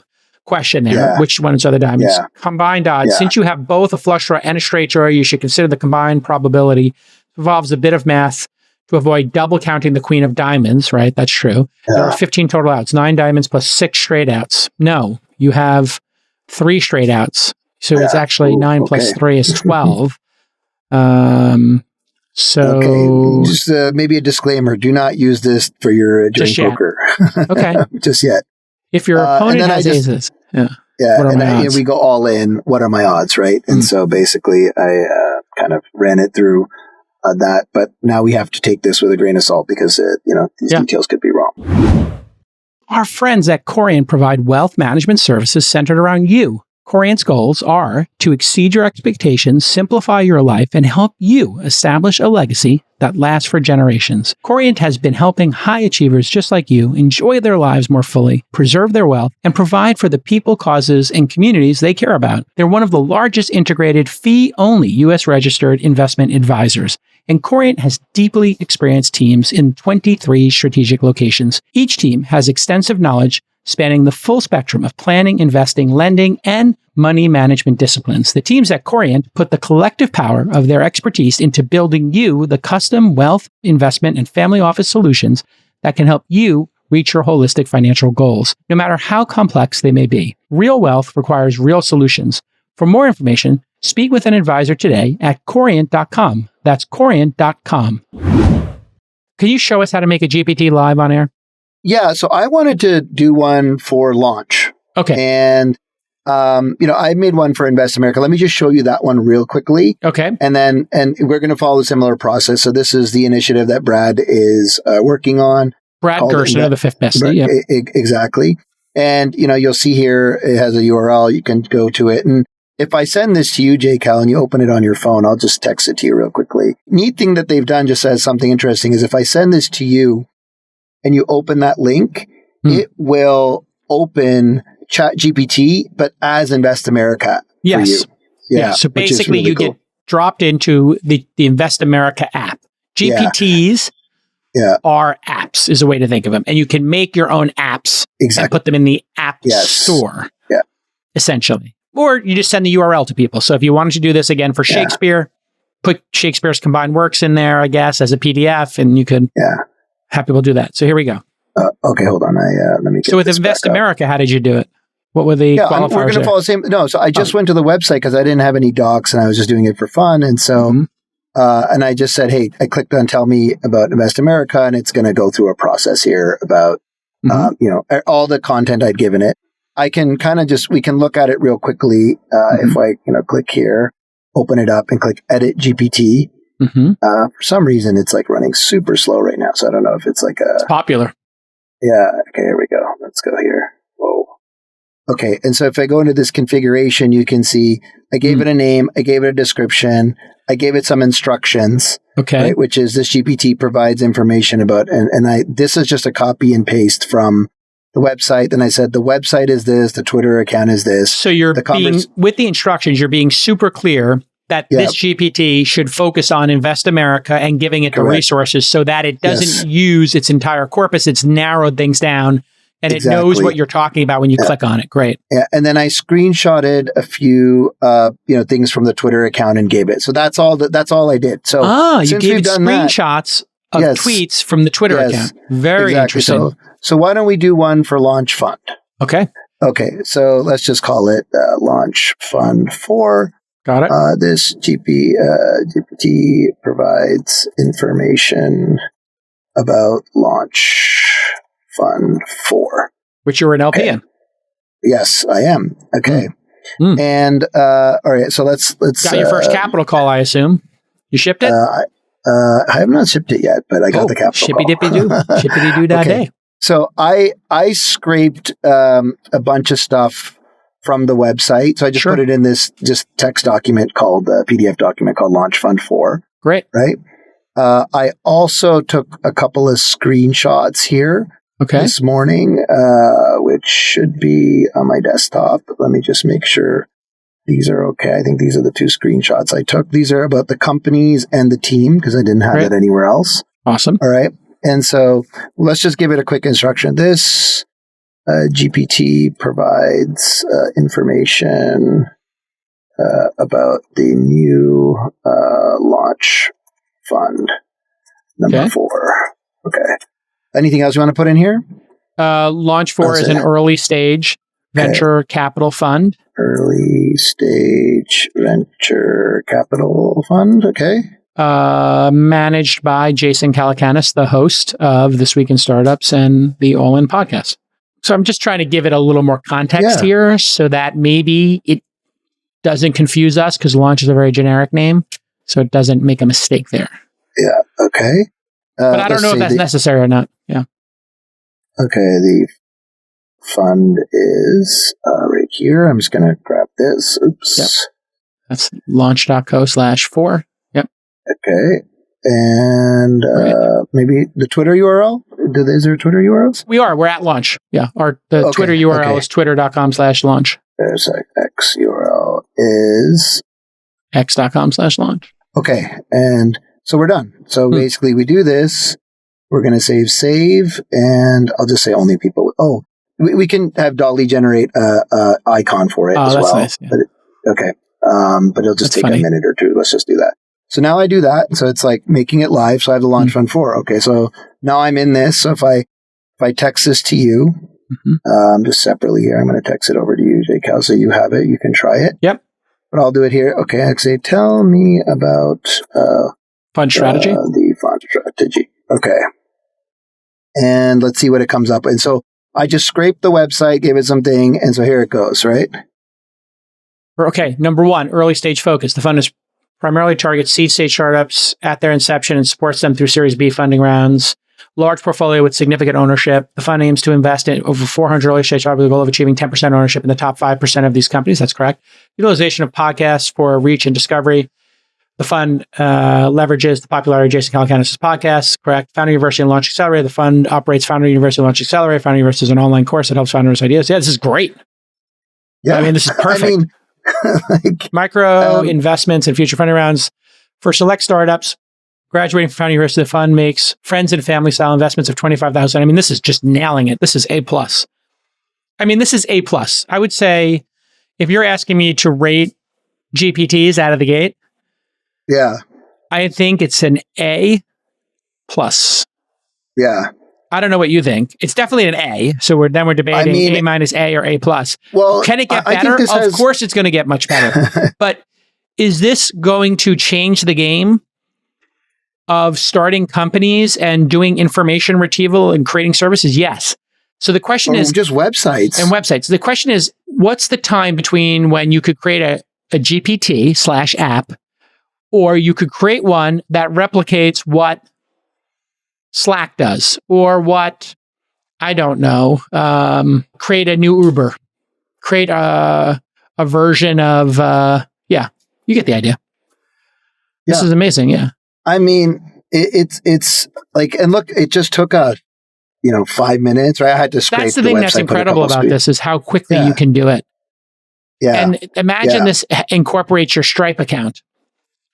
question there. Yeah. Which ones are the diamonds? Combined odds. Yeah. Since you have both a flush draw and a straight draw, you should consider the combined probability. It involves a bit of math to avoid double counting the queen of diamonds, right? That's true. There are 15 total outs, 9 diamonds plus 6 straight outs. No, you have 3 straight outs. So it's actually 9 plus 3 is 12. Just maybe a disclaimer: do not use this for your during poker. Okay, just yet. If your opponent has aces, and we go all in. What are my odds, right? And so basically, I kind of ran it through that, but now we have to take this with a grain of salt because these details could be wrong. Our friends at Corient provide wealth management services centered around you. Corient's goals are to exceed your expectations, simplify your life, and help you establish a legacy that lasts for generations. Corient has been helping high achievers just like you enjoy their lives more fully, preserve their wealth, and provide for the people, causes, and communities they care about. They're one of the largest integrated fee-only U.S. registered investment advisors, and Corient has deeply experienced teams in 23 strategic locations. Each team has extensive knowledge spanning the full spectrum of planning, investing, lending, and money management disciplines. The teams at Corient put the collective power of their expertise into building you the custom wealth, investment, and family office solutions that can help you reach your holistic financial goals, no matter how complex they may be. Real wealth requires real solutions. For more information, speak with an advisor today at Corient.com. That's Corient.com. Can you show us how to make a GPT live on air? Yeah, so I wanted to do one for Launch. Okay. And, I made one for Invest America. Let me just show you that one real quickly. Okay. And we're going to follow a similar process. So this is the initiative that Brad is working on. Brad Gerstner, the 5th best. Yeah. Exactly. And, you'll see here, it has a URL. You can go to it. And if I send this to you, JCal, and you open it on your phone, I'll just text it to you real quickly. Neat thing that they've done, just as something interesting, is if I send this to you, and you open that link, it will open Chat GPT, but as Invest America for you. Yeah. So basically, really get dropped into the Invest America app. GPTs are apps, is a way to think of them. And you can make your own apps and put them in the app store, essentially. Or you just send the URL to people. So if you wanted to do this again for Shakespeare, put Shakespeare's combined works in there, I guess, as a PDF, and you could... have people do that. So here we go. Okay, hold on. Let me get So with Invest America, how did you do it? What were the qualifiers? We're going to follow the same. No, so I just went to the website because I didn't have any docs and I was just doing it for fun. And so, and I just said, hey, I clicked on tell me about Invest America, and it's going to go through a process here about, all the content I'd given it. I can kind of we can look at it real quickly. If I, click here, open it up and click edit GPT. For some reason, it's like running super slow right now. So I don't know if it's like it's popular. Yeah. Okay. Here we go. Let's go here. Whoa. Okay. And so if I go into this configuration, you can see I gave it a name. I gave it a description. I gave it some instructions. Okay. Right, which is this GPT provides information about, this is just a copy and paste from the website. Then I said, the website is this, the Twitter account is this. So you're with the instructions, you're being super clear that this GPT should focus on Invest America and giving it the resources so that it doesn't use its entire corpus. It's narrowed things down and it knows what you're talking about when you click on it. Great. Yeah. And then I screenshotted a few, things from the Twitter account and gave it. So that's all I did. So you gave it screenshots of tweets from the Twitter account. Very interesting. So why don't we do one for Launch Fund? Okay. Okay, so let's just call it Launch Fund 4. Got it. This GPT provides information about Launch Fund 4. Which you're an LP Okay. in. Yes, I am. Okay. Mm. And all right, so let's Got your first capital call, I assume. You shipped it? I have not shipped it yet, but I got the capital Shippy call. dippy doo. Shippity doo da Okay. day. So I scraped a bunch of stuff from the website. So I just Sure. put it in this just text document called PDF document called Launch Fund 4. Great. Right. I also took a couple of screenshots here Okay. this morning, which should be on my desktop. Let me just make sure these are okay. I think these are the two screenshots I took. These are about the companies and the team because I didn't have Great. it anywhere else. Awesome. All right. And so let's just give it a quick instruction. This GPT provides information about the new Launch Fund number 4. Okay. Anything else you want to put in here? Launch 4 is an early stage venture capital fund. Early stage venture capital fund. Okay. Managed by Jason Calacanis, the host of This Week in Startups and the All In podcast. So I'm just trying to give it a little more context here so that maybe it doesn't confuse us because Launch is a very generic name. So it doesn't make a mistake there. Yeah. Okay. But I don't know if that's necessary or not. Yeah. Okay. The fund is right here. I'm just going to grab this. Oops. Yep. That's launch.co/4. Yep. Okay. And maybe the Twitter URL? Is there a Twitter URL? We're at Launch. Yeah. The Twitter URL is twitter.com/launch. There's an X URL is x.com/launch. Okay. And so we're done. So basically we do this. We're going to save, and I'll just say only people. We can have Dolly generate a icon for it as that's well. Nice, yeah. But it'll just take a minute or two. Let's just do that. So now I do that. So it's like making it live. So I have the Launch Fund 4. Okay. So now I'm in this. So if I text this to you, just separately here, I'm going to text it over to you, J-Cal, so you have it. You can try it. Yep. But I'll do it here. Okay. I say, tell me about fund strategy. The fund strategy. Okay. And let's see what it comes up. And so I just scraped the website, gave it something, and so here it goes, right? Okay. Number 1, early stage focus. The fund is primarily targets seed stage startups at their inception and supports them through Series B funding rounds. Large portfolio with significant ownership. The fund aims to invest in over 400 early stage startups with the goal of achieving 10% ownership in the top 5% of these companies. That's correct. Utilization of podcasts for reach and discovery. The fund leverages the popularity of Jason Calacanis' podcasts, correct? Founder University and Launch Accelerator. The fund operates Founder University and Launch Accelerator. Founder University is an online course that helps founders ideas. Yeah, this is great. Yeah. I mean, this is perfect. Micro investments and future funding rounds for select startups. Graduating from Founder University, the fund makes friends and family style investments of $25,000. I mean, this is just nailing it. This is A+. I mean, this is A+. I would say if you're asking me to rate GPTs out of the gate, yeah, I think it's an A+. Yeah. I don't know what you think. It's definitely an A. So we're debating A- or A+. Well, can it get better? Of course it's going to get much better. But is this going to change the game of starting companies and doing information retrieval and creating services? Yes. So the question is just websites. And websites. The question is, what's the time between when you could create a GPT/app, or you could create one that replicates what Slack does, or what, I don't know, create a new Uber, create a version of, you get the idea. This is amazing. Yeah. I mean, it's like, and look, it just took 5 minutes, right? I had to scrape That's the thing that's incredible about this is how quickly you can do it. Yeah. And imagine this incorporates your Stripe account,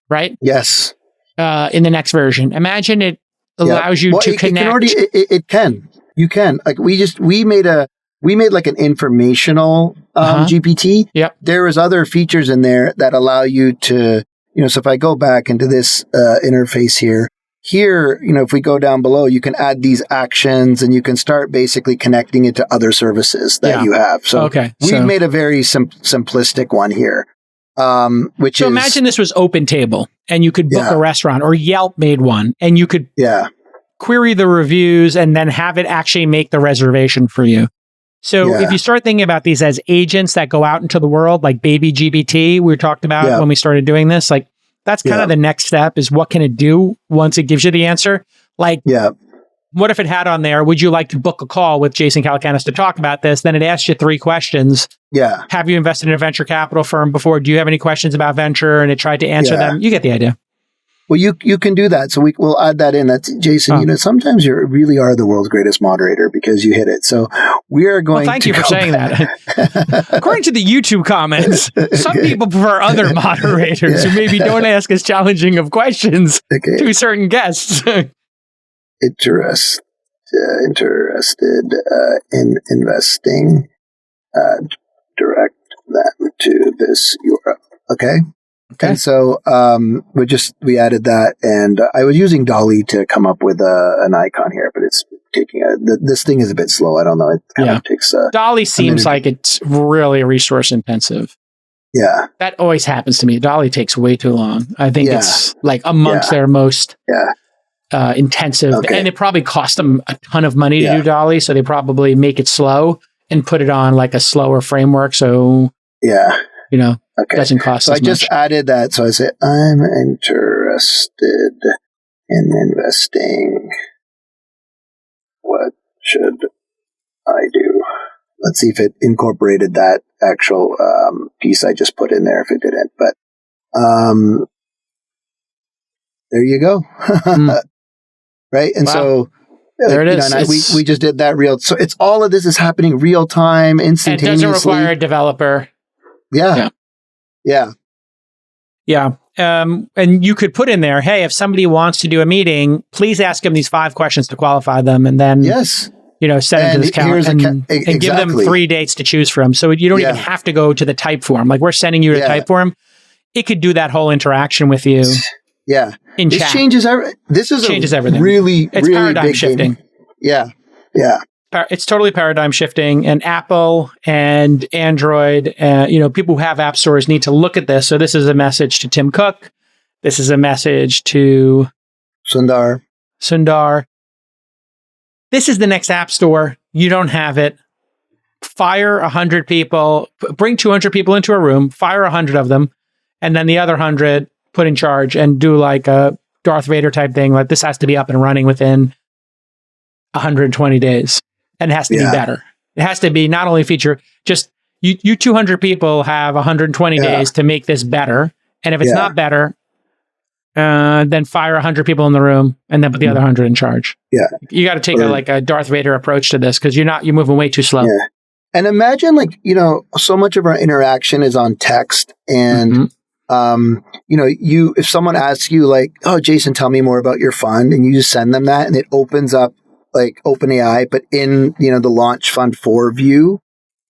right? Yes. In the next version. Imagine it allows you to connect. It can. You can. Like we made like an informational GPT. Yep. There is other features in there that allow you to, so if I go back into this interface here, Here, if we go down below, you can add these actions and you can start basically connecting it to other services that you have. So we've made a very simplistic one here. So imagine this was Open Table and you could book a restaurant, or Yelp made one and you could query the reviews and then have it actually make the reservation for you. So if you start thinking about these as agents that go out into the world, like baby GPT, we talked about when we started doing this, like that's kind of the next step, is what can it do once it gives you the answer? Like, what if it had on there, would you like to book a call with Jason Calacanis to talk about this? Then it asks you 3 questions. Yeah. Have you invested in a venture capital firm before? Do you have any questions about venture? And it tried to answer them. You get the idea. Well, you can do that. So we'll add that in. That's Jason. Sometimes you really are the world's greatest moderator because you hit it. So we are going. Well, thank you for saying that. According to the YouTube comments, some people prefer other moderators who maybe don't ask as challenging of questions to certain guests. Interested in investing? Direct them to this URL. Okay. And so we added that, and I was using Dolly to come up with an icon here, but it's taking this thing is a bit slow. I don't know. It kind of takes Dolly seems like it's really resource intensive. Yeah. That always happens to me. Dolly takes way too long. I think it's like amongst their most intensive, and it probably cost them a ton of money to do Dolly, so they probably make it slow and put it on like a slower framework. So doesn't cost so as I just much. added that. So I said, I'm interested in investing. What should I do? Let's see if it incorporated that actual piece I just put in there, if it didn't. But there you go. Right? And so there it is. And we just did that real. So it's all of this is happening real time, instantaneously. It doesn't require a developer. Yeah. And you could put in there, hey, if somebody wants to do a meeting, please ask them these 5 questions to qualify them. And then, set them to this count and give them 3 dates to choose from. So you don't even have to go to the type form. Like we're sending you to type form. It could do that whole interaction with you. Yeah. In this chat. changes everything. This is changes everything. Really, it's really paradigm big shifting. Game. Yeah. It's totally paradigm shifting, and Apple and Android, people who have app stores need to look at this. So this is a message to Tim Cook. This is a message to Sundar. This is the next app store. You don't have it. Fire 100 people, bring 200 people into a room, fire 100 of them, and then the other 100 put in charge and do like a Darth Vader type thing. Like this has to be up and running within 120 days. And it has to be better. It has to be not only feature, just you 200 people have 120 days to make this better. And if it's not better, then fire 100 people in the room and then put the other 100 in charge. Yeah. You got to take a Darth Vader approach to this because you're moving way too slow. Yeah. And imagine so much of our interaction is on text and, if someone asks you like, oh, Jason, tell me more about your fund, and you just send them that and it opens up like OpenAI, but in, the launch fund 4 view.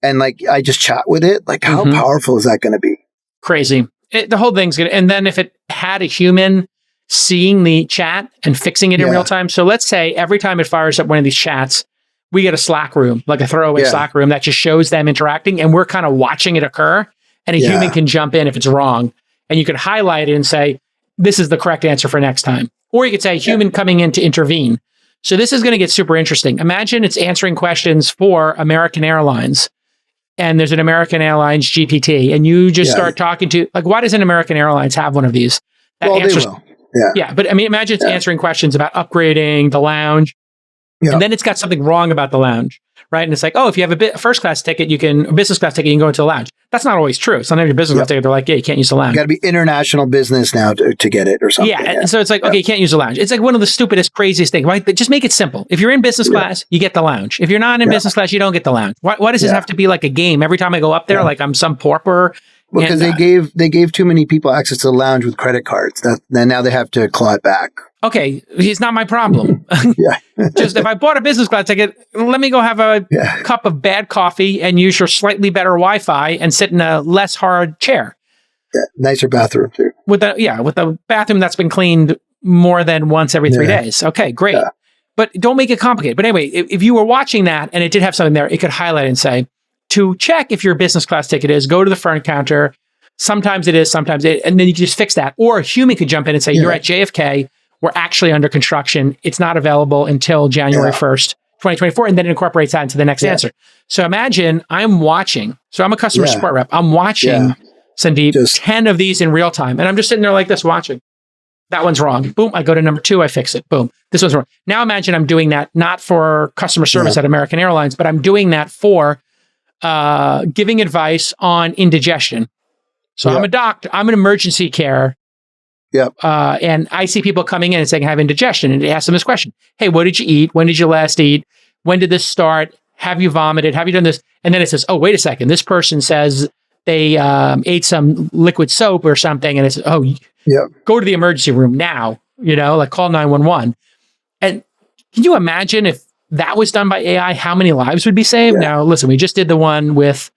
And like, I just chat with it. Like how powerful is that going to be? Crazy. The whole thing's good. And then if it had a human seeing the chat and fixing it in real time. So let's say every time it fires up one of these chats, we get a Slack room, like a throwaway Slack room that just shows them interacting and we're kind of watching it occur. And a human can jump in if it's wrong. And you could highlight it and say, this is the correct answer for next time. Or you could say human coming in to intervene. So this is going to get super interesting. Imagine it's answering questions for American Airlines. And there's an American Airlines GPT. And you just start talking to, like, why doesn't American Airlines have one of these? They will. Yeah. But I mean, imagine it's answering questions about upgrading the lounge. And then it's got something wrong about the lounge. Right. And it's like, oh, if you have a first class ticket, a business class ticket, you can go into the lounge. That's not always true. Sometimes your business class ticket, they're like, yeah, you can't use the lounge. You got to be international business now to get it or something. Yeah. And so it's like, okay, you can't use the lounge. It's like one of the stupidest, craziest things, right? But just make it simple. If you're in business class, you get the lounge. If you're not in business class, you don't get the lounge. Why does this have to be like a game? Every time I go up there, like I'm some pauper. Well, because they gave too many people access to the lounge with credit cards. Then now they have to claw it back. Okay, it's not my problem. Just if I bought a business class ticket, let me go have a cup of bad coffee and use your slightly better Wi-Fi and sit in a less hard chair. Yeah, nicer bathroom too. With a bathroom that's been cleaned more than once every 3 Yeah. days. Okay, great. Yeah. But don't make it complicated. But anyway, if you were watching that and it did have something there, it could highlight and say, to check if your business class ticket is, go to the front counter. Sometimes it is, sometimes it, and then you can just fix that. Or a human could jump in and say, you're at JFK. We're actually under construction. It's not available until January 1st, 2024. And then it incorporates that into the next answer. So imagine I'm watching. So I'm a customer support rep. I'm watching, Sandeep, 10 of these in real time. And I'm just sitting there like this watching. That one's wrong. Boom. I go to number 2. I fix it. Boom. This one's wrong. Now imagine I'm doing that not for customer service at American Airlines, but I'm doing that for giving advice on indigestion. So I'm a doctor. I'm an emergency care. And I see people coming in and saying, I have indigestion. And I ask them this question. Hey, what did you eat? When did you last eat? When did this start? Have you vomited? Have you done this? And then it says, oh, wait a second. This person says they ate some liquid soap or something. And it's, go to the emergency room now, like call 911. And can you imagine if that was done by AI, how many lives would be saved? Now, listen, we just did the one with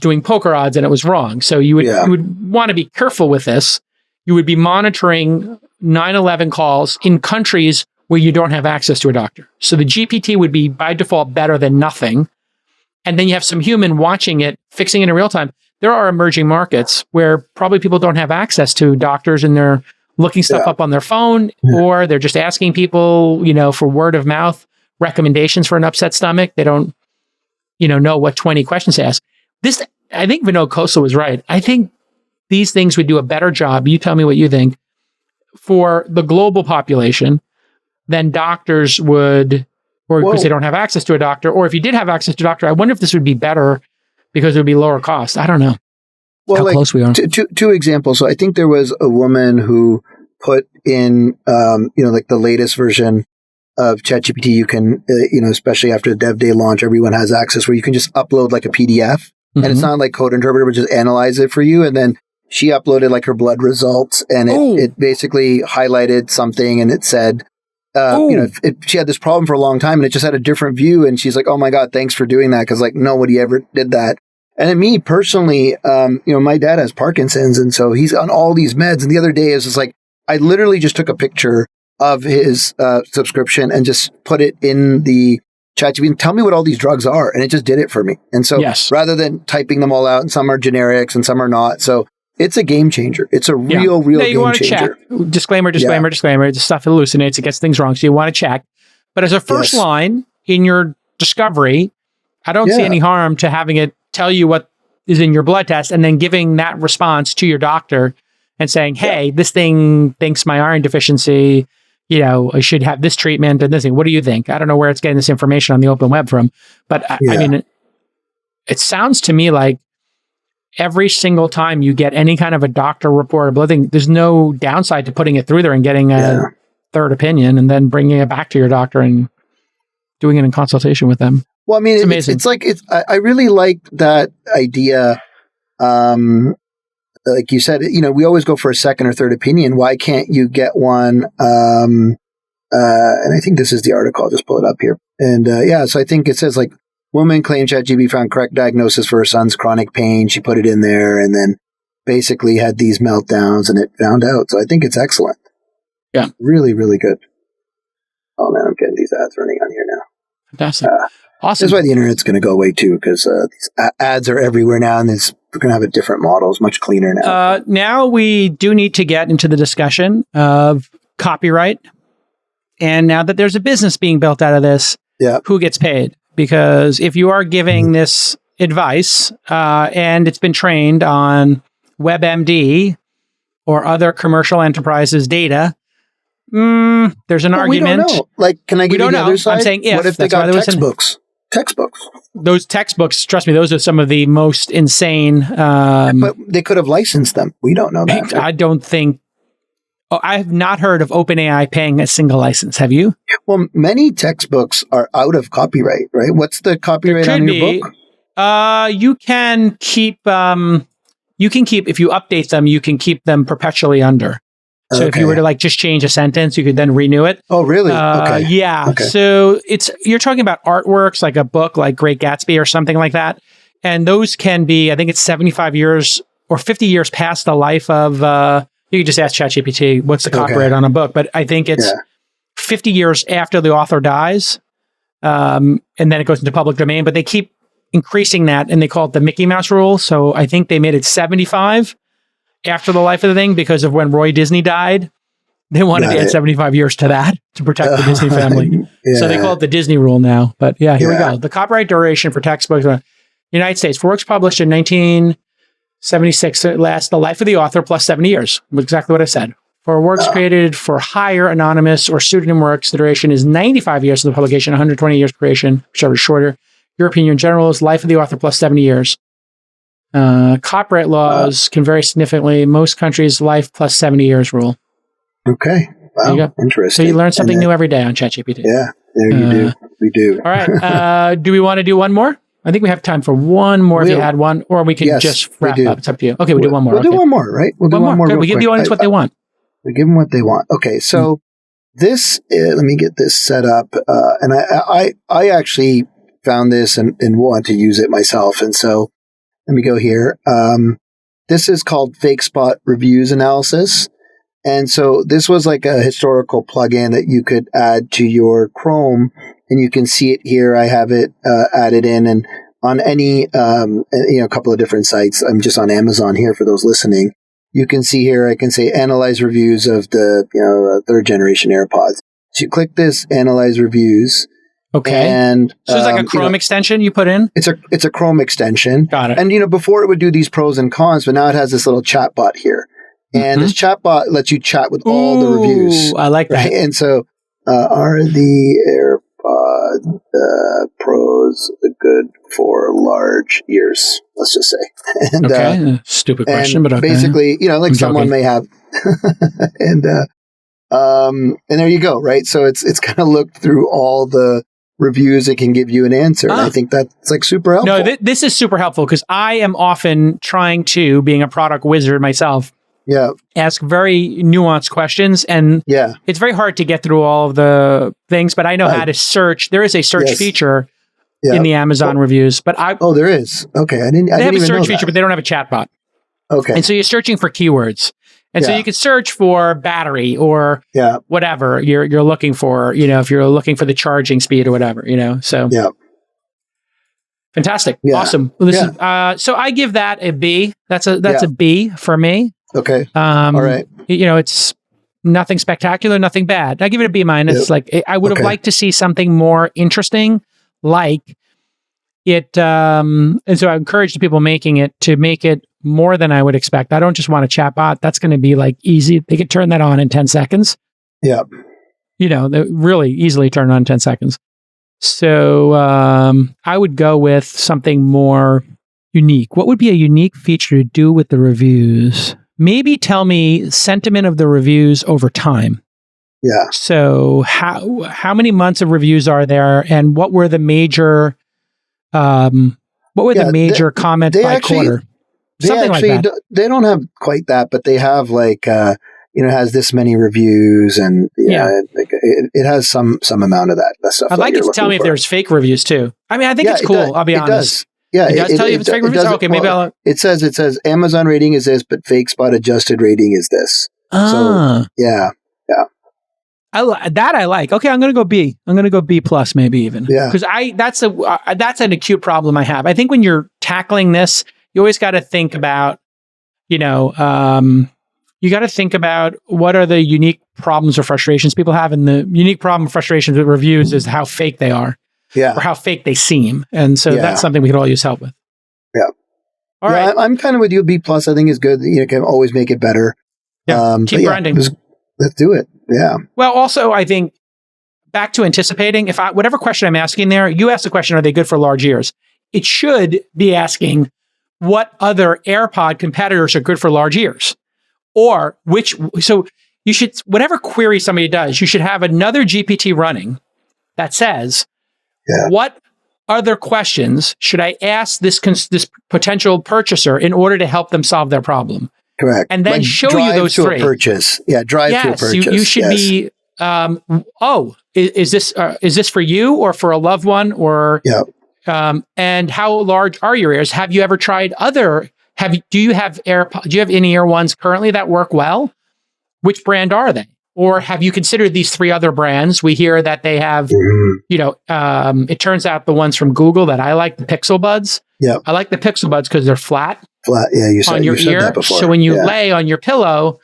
doing poker odds and it was wrong. So you would want to be careful with this. You would be monitoring 911 calls in countries where you don't have access to a doctor. So the GPT would be by default better than nothing. And then you have some human watching it, fixing it in real time. There are emerging markets where probably people don't have access to doctors and they're looking stuff up on their phone, or they're just asking people, for word of mouth recommendations for an upset stomach. They don't, know what 20 questions to ask. This, I think Vinod Khosla was right. I think these things would do a better job. You tell me what you think for the global population than doctors would, or because they don't have access to a doctor, or if you did have access to a doctor, I wonder if this would be better because it would be lower cost. I don't know how close we are. Two examples. So I think there was a woman who put in, like the latest version of ChatGPT. You can, especially after the Dev Day launch, everyone has access where you can just upload like a PDF, and it's not like Code Interpreter, but just analyze it for you. And then she uploaded like her blood results, and it basically highlighted something, and it said, she had this problem for a long time and it just had a different view. And she's like, oh my God, thanks for doing that. Cause like nobody ever did that. And then me personally, my dad has Parkinson's. And so he's on all these meds. And the other day is just like, I literally just took a picture of his subscription and just put it in the ChatGPT and tell me what all these drugs are. And it just did it for me. And so rather than typing them all out, and some are generics and some are not. So it's a game changer. It's a real game changer. Check. Disclaimer. The stuff hallucinates. It gets things wrong. So you want to check. But as a first line in your discovery, I don't see any harm to having it tell you what is in your blood test and then giving that response to your doctor and saying, hey, this thing thinks my iron deficiency, I should have this treatment and this thing. What do you think? I don't know where it's getting this information on the open web from. But I mean, it sounds to me like every single time you get any kind of a doctor report or blood thing, there's no downside to putting it through there and getting a third opinion and then bringing it back to your doctor and doing it in consultation with them. Well, I mean, it's amazing. I really like that idea. Like you said, we always go for a second or third opinion. Why can't you get one? And I think this is the article. I'll just pull it up here. And so I think it says like, woman claimed ChatGPT found correct diagnosis for her son's chronic pain. She put it in there and then basically had these meltdowns and it found out. So I think it's excellent. Yeah. Really, really good. Oh man, I'm getting these ads running on here now. Fantastic. Awesome. That's why the internet's going to go away too, because these ads are everywhere now and we're going to have a different model. It's much cleaner now. Now we do need to get into the discussion of copyright. And now that there's a business being built out of this, who gets paid? Because if you are giving this advice and it's been trained on WebMD or other commercial enterprises' data, there's an argument. We don't know. Like, can I give you the other side? I'm saying if. What if they got textbooks? Textbooks. Those textbooks, trust me, those are some of the most insane. But they could have licensed them. We don't know that. I don't think. I have not heard of OpenAI paying a single license. Have you? Well, many textbooks are out of copyright, right? What's the copyright on your book? You can keep, if you update them, you can keep them perpetually under. So if you were to like just change a sentence, you could then renew it. Oh, really? Okay. Yeah. Okay. So you're talking about artworks like a book like Great Gatsby or something like that. And those can be, I think it's 75 years or 50 years past the life of You can just ask ChatGPT, what's the copyright on a book? But I think it's 50 years after the author dies, and then it goes into public domain. But they keep increasing that, and they call it the Mickey Mouse rule. So I think they made it 75 after the life of the thing because of when Roy Disney died. They wanted to add 75 years to that to protect the Disney family. So they call it the Disney rule now. But here we go. The copyright duration for textbooks in the United States for works published in 1976 lasts the life of the author plus 70 years. Exactly what I said. For works created for hire, anonymous, or pseudonym works, the duration is 95 years for the publication, 120 years creation, whichever is shorter. European in general is life of the author plus 70 years. Copyright laws can vary significantly. Most countries, life plus 70 years rule. Okay. Wow. There you go. Interesting. So you learn something new every day on ChatGPT. Yeah, there you do. We do. All right. Do we want to do one more? I think we have time for one more if you had one, or we can just wrap up. It's up to you. Okay, we'll do one more. We'll do one more, right? We'll do one more. Good. We give the audience what they want. We give them what they want. Okay, so this, let me get this set up. And I actually found this and want to use it myself. And so let me go here. This is called Fakespot Reviews Analysis. And so this was like a historical plugin that you could add to your Chrome, and you can see it here. I have it added in, and on any a couple of different sites. I'm just on Amazon here for those listening. You can see here. I can say analyze reviews of the third generation AirPods. So you click this analyze reviews. Okay. And so it's like a Chrome extension you put in? It's a Chrome extension. Got it. And before it would do these pros and cons, but now it has this little chatbot here. And this chatbot lets you chat with all the reviews. I like that. Right? And so, are the AirPod Pros good for large ears? Let's just say. And, okay. Stupid question, but okay. Basically, like someone may have. And there you go, right? So it's kind of looked through all the reviews. It can give you an answer. And I think that's like super helpful. No, this is super helpful because I am often trying to, being a product wizard myself, ask very nuanced questions, and it's very hard to get through all of the things, but I know how to search. There is a search feature in the Amazon reviews, but there is. Okay. They have a search feature, but they don't have a chatbot. Okay. And so you're searching for keywords. And so you could search for battery or whatever you're looking for, if you're looking for the charging speed or whatever, so. Yeah. Fantastic. Yeah. Awesome. Well, this is, so I give that a B. That's a B for me. Okay. All right. It's nothing spectacular, nothing bad. I give it a B minus. Like I would have liked to see something more interesting, like it. And so I encourage the people making it to make it more than I would expect. I don't just want a chatbot. That's going to be like easy. They could turn that on in 10 seconds. Yeah. They really easily turn on in 10 seconds. So I would go with something more unique. What would be a unique feature to do with the reviews? Maybe tell me sentiment of the reviews over time. Yeah. So how many months of reviews are there, and what were the major comments by quarter? Something like that. They don't have quite that, but they have like it has this many reviews, and it has some amount of that stuff. I'd like it to tell me if there's fake reviews too. I mean, I think it's cool. I'll be honest. Yeah, it does tell you if it's fake reviews. Okay, maybe I'll. It says Amazon rating is this, but Fakespot adjusted rating is this. So yeah. I like. Okay, I'm going to go B. I'm going to go B plus, maybe even. Yeah. Because that's an acute problem I have. I think when you're tackling this, you always got to think about, you got to think about what are the unique problems or frustrations people have, and the unique problem frustrations with reviews is how fake they are. Yeah. Or how fake they seem. And so that's something we could all use help with. Yeah. All right. I'm kind of with you. B plus, I think, is good. You can always make it better. Yeah. Keep grinding. Let's do it. Yeah. Well, also, I think back to anticipating, whatever question I'm asking there, you ask the question, are they good for large ears? It should be asking what other AirPod competitors are good for large ears, or so you should, whatever query somebody does, you should have another GPT running that says, what other questions should I ask this potential purchaser in order to help them solve their problem? Correct. And then show you those three. Purchase. Yeah, drive to a purchase. You should be, is this for you or for a loved one? Or, and how large are your ears? Have you ever tried do you have in-ear ones currently that work well? which brand are they? Or have you considered these 3 other brands? We hear that they have, it turns out the ones from Google that I like, the Pixel Buds. Yeah. I like the Pixel Buds because they're flat. Yeah, you said, on your ear. that before. So when you lay on your pillow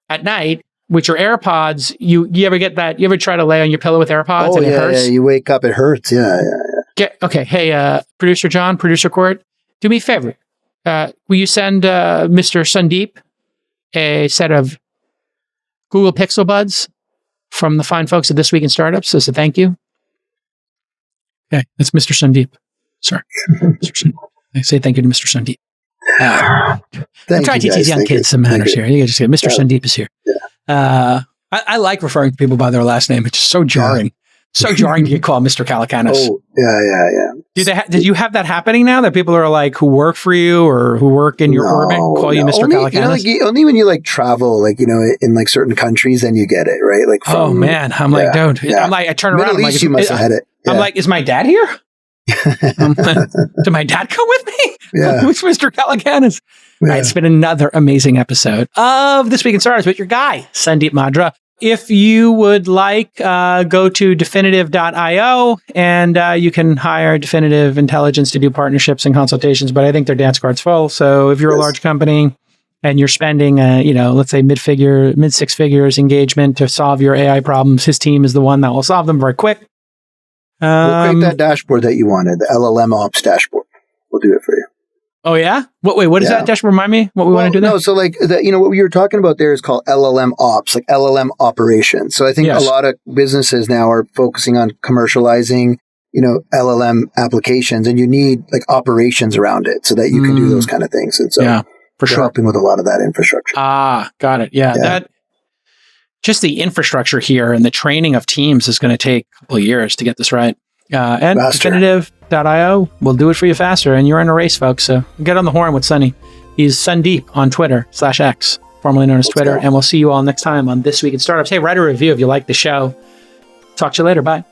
at night with your AirPods, you ever get that? You ever try to lay on your pillow with AirPods and it hurts? Yeah, you wake up, it hurts. Yeah. Okay. Hey, producer John, producer Court, do me a favor. Will you send Mr. Sandeep a set of Google Pixel Buds from the fine folks at This Week in Startups as a thank you? Okay, that's Mr. Sandeep. Sorry. Mr. Sandeep. I say thank you to Mr. Sandeep. I'm trying to teach these young kids some manners here. You just say, Mr. Sandeep is here. Yeah. I like referring to people by their last name. It's just so jarring. So jarring to get called Mr. Calacanis. Oh, yeah. Did you have that happening now that people are like who work for you or who work in your orbit call you Mr. Calacanis? Only when you like travel, like, in like certain countries, then you get it, right? Like, man, I'm like, dude. Yeah. I'm like, I turn around. Middle East, you must have had it. Yeah. I'm like, is my dad here? Did my dad come with me? Yeah. Who's Mr. Calacanis? Yeah. Right, it's been another amazing episode of This Week in Startups with your guy, Sandeep Madra. If you would like, go to definitive.io and you can hire Definitive Intelligence to do partnerships and consultations, but I think their dance card's full. So if you're a large company and you're spending, let's say mid 6 figures engagement to solve your AI problems, his team is the one that will solve them very quick. We'll create that dashboard that you wanted, the LLM Ops dashboard. We'll do it for you. Oh, yeah? What is that dashboard? Remind me what we want to do there? No, so like, what we were talking about there is called LLM Ops, like LLM operations. So I think a lot of businesses now are focusing on commercializing, LLM applications, and you need like operations around it so that you can do those kind of things. And so for sure, helping with a lot of that infrastructure. Got it. Yeah. That just the infrastructure here and the training of teams is going to take a couple of years to get this right. And definitive.io will do it for you faster. And you're in a race, folks. So get on the horn with Sunny. He's Sandeep on Twitter /X, formerly known as Twitter. And we'll see you all next time on This Week in Startups. Hey, write a review if you like the show. Talk to you later. Bye.